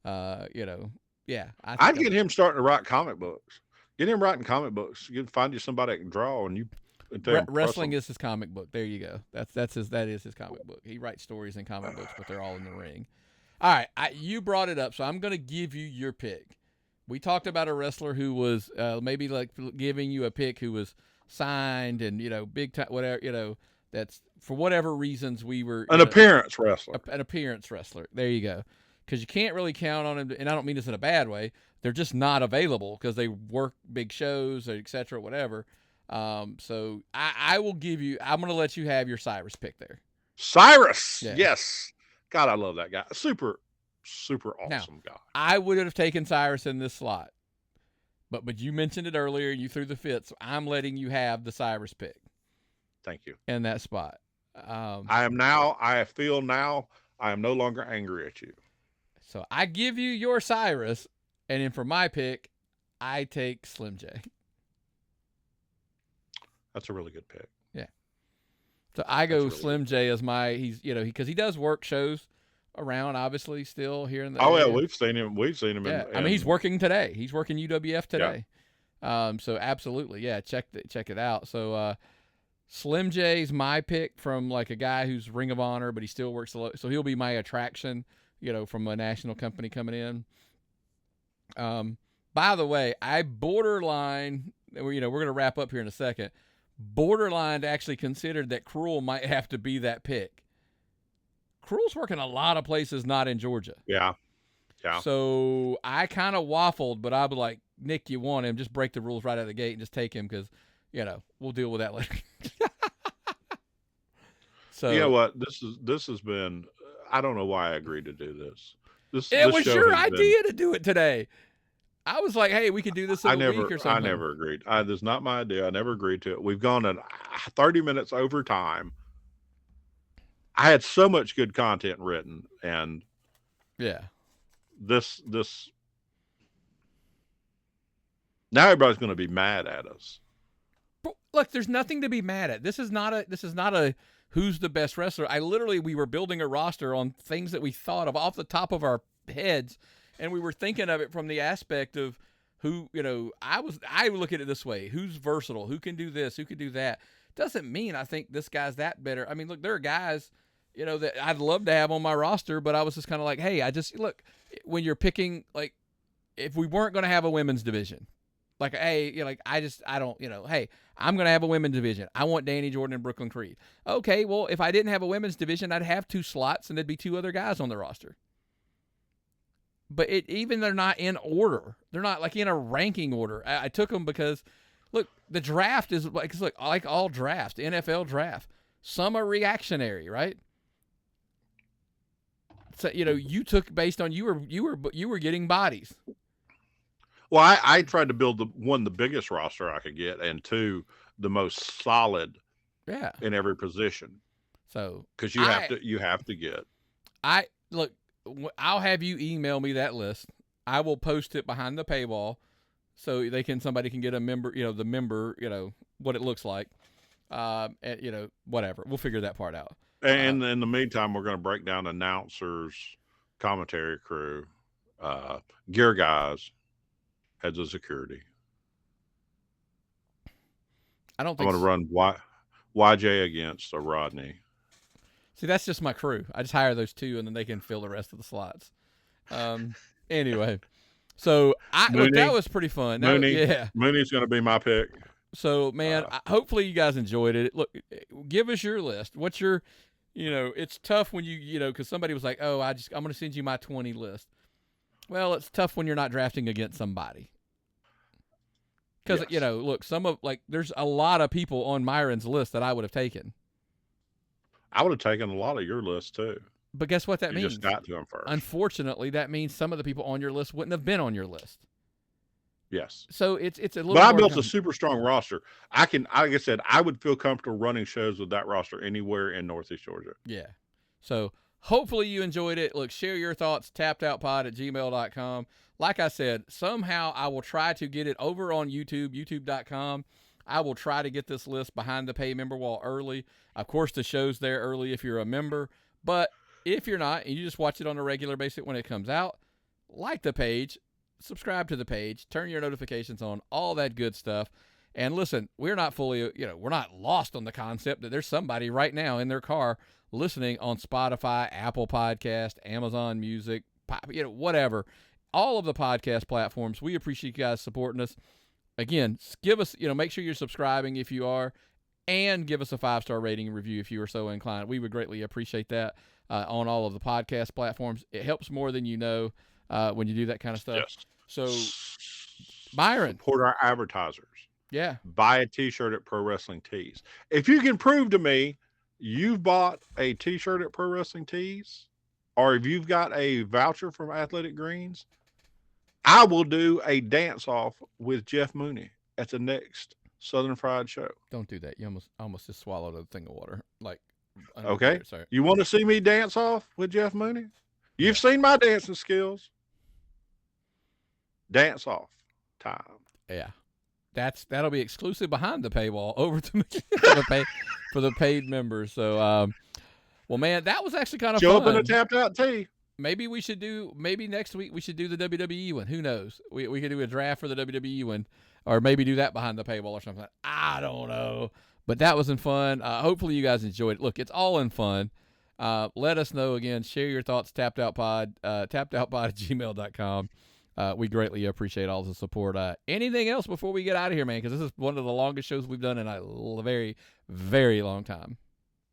I'd get him starting to write comic books. Get him writing comic books. You can find you somebody that can draw, and you. Wrestling is his comic book. There you go. That is his comic book. He writes stories in comic books, but they're all in the ring. All right, you brought it up, so I'm going to give you your pick. We talked about a wrestler who was maybe like giving you a pick who was signed and big time, whatever. That's for whatever reasons we were an appearance wrestler. An appearance wrestler. There you go. Because you can't really count on him, and I don't mean this in a bad way. They're just not available because they work big shows, or et cetera, whatever. So I will give you. I'm going to let you have your Cyrus pick there. Cyrus, yes. God, I love that guy. Super awesome guy. I would have taken Cyrus in this slot, but you mentioned it earlier. You threw the fit, so I'm letting you have the Cyrus pick. Thank you. In that spot. I feel now I am no longer angry at you. So I give you your Cyrus, and then for my pick, I take Slim J. That's a really good pick. Yeah. So I go really Slim J as because he does work shows around, obviously, still here in the area. Yeah, we've seen him. Yeah. I mean, he's working today. He's working UWF today. Yeah. So absolutely, yeah. Check it out. So Slim J's my pick from like a guy who's Ring of Honor, but he still works so he'll be my attraction. From a national company coming in. By the way, I borderline. We're going to wrap up here in a second. Borderline actually considered that Cruel might have to be that pick. Cruel's working a lot of places not in Georgia. Yeah. Yeah. So I kind of waffled, but I was like, Nick, you want him? Just break the rules right out of the gate and just take him because, we'll deal with that later. So you know what? This has been. I don't know why I agreed to do this. It this was show your has idea been, to do it today. I was like, hey, we could do this in a week or something. I never agreed. This is not my idea. I never agreed to it. We've gone 30 minutes over time. I had so much good content written, and this now everybody's going to be mad at us. But look, there's nothing to be mad at. This is not a who's the best wrestler. we were building a roster on things that we thought of off the top of our heads, and we were thinking of it from the aspect of who, I look at it this way: who's versatile, who can do this, who can do that. Doesn't mean I think this guy's that better. I mean, look, there are guys, that I'd love to have on my roster, but I was just kind of like, hey, look, when you're picking, like, if we weren't going to have a women's division, like, hey, I don't, hey, I'm going to have a women's division. I want Danny Jordan and Brooklyn Creed. Okay, well, if I didn't have a women's division, I'd have 2 slots and there'd be 2 other guys on the roster. But they're not in order. They're not like in a ranking order. I took them because, look, the draft is like all drafts, NFL draft. Some are reactionary, right? So you took based on you were getting bodies. Well, I tried to build the biggest roster I could get, and 2, the most solid. Yeah. In every position. So because you have to get. I'll have you email me that list. I will post it behind the paywall, so somebody can get a member. The member. What it looks like. And, whatever. We'll figure that part out. And in the meantime, we're going to break down announcers, commentary crew, gear guys, heads of security. I don't think I'm going to run YJ against a Rodney. See, that's just my crew. I just hire those 2, and then they can fill the rest of the slots. Anyway, so that was pretty fun. Mooney's going to be my pick. So, man, hopefully you guys enjoyed it. Look, give us your list. What's your, it's tough when because somebody was like, oh, I'm going to send you my 20 list. Well, it's tough when you're not drafting against somebody. Because, look, there's a lot of people on Myron's list that I would have taken. I would have taken a lot of your list, too. But guess what that means? You just got to them first. Unfortunately, that means some of the people on your list wouldn't have been on your list. Yes. So it's a little. But I built a super strong roster. Like I said, I would feel comfortable running shows with that roster anywhere in Northeast Georgia. Yeah. So hopefully you enjoyed it. Look, share your thoughts, tappedoutpod@gmail.com. Like I said, somehow I will try to get it over on YouTube, youtube.com. I will try to get this list behind the pay member wall early. Of course, the show's there early if you're a member. But if you're not, and you just watch it on a regular basis when it comes out, like the page, subscribe to the page, turn your notifications on, all that good stuff. And listen, we're not fully, we're not lost on the concept that there's somebody right now in their car listening on Spotify, Apple Podcast, Amazon Music, whatever. All of the podcast platforms. We appreciate you guys supporting us. Again, give us, make sure you're subscribing if you are, and give us a 5-star rating and review if you are so inclined. We would greatly appreciate that on all of the podcast platforms. It helps more than you know when you do that kind of stuff. Yes. So, Byron. Support our advertisers. Yeah. Buy a T-shirt at Pro Wrestling Tees. If you can prove to me you've bought a T-shirt at Pro Wrestling Tees, or if you've got a voucher from Athletic Greens, I will do a dance-off with Jeff Mooney at the next Southern Fried Show. Don't do that. You almost just swallowed a thing of water. Okay. Sorry. You want to see me dance off with Jeff Mooney? You've seen my dancing skills. Dance off time. Yeah. That'll be exclusive behind the paywall over to me for the paid members. So, well, man, that was actually kind of fun. Show up in a tapped out tee. Maybe next week we should do the WWE one. Who knows? We could do a draft for the WWE one, or maybe do that behind the paywall or something. I don't know. But that was in fun. Hopefully you guys enjoyed it. Look, it's all in fun. Let us know again. Share your thoughts. tappedoutpod @gmail.com. We greatly appreciate all the support. Anything else before we get out of here, man? Because this is one of the longest shows we've done in a very, very long time.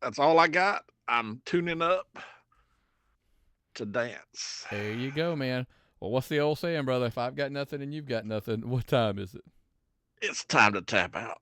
That's all I got. I'm tuning up to dance. There you go, man. Well, what's the old saying, brother? If I've got nothing and you've got nothing, what time is it? It's time to tap out.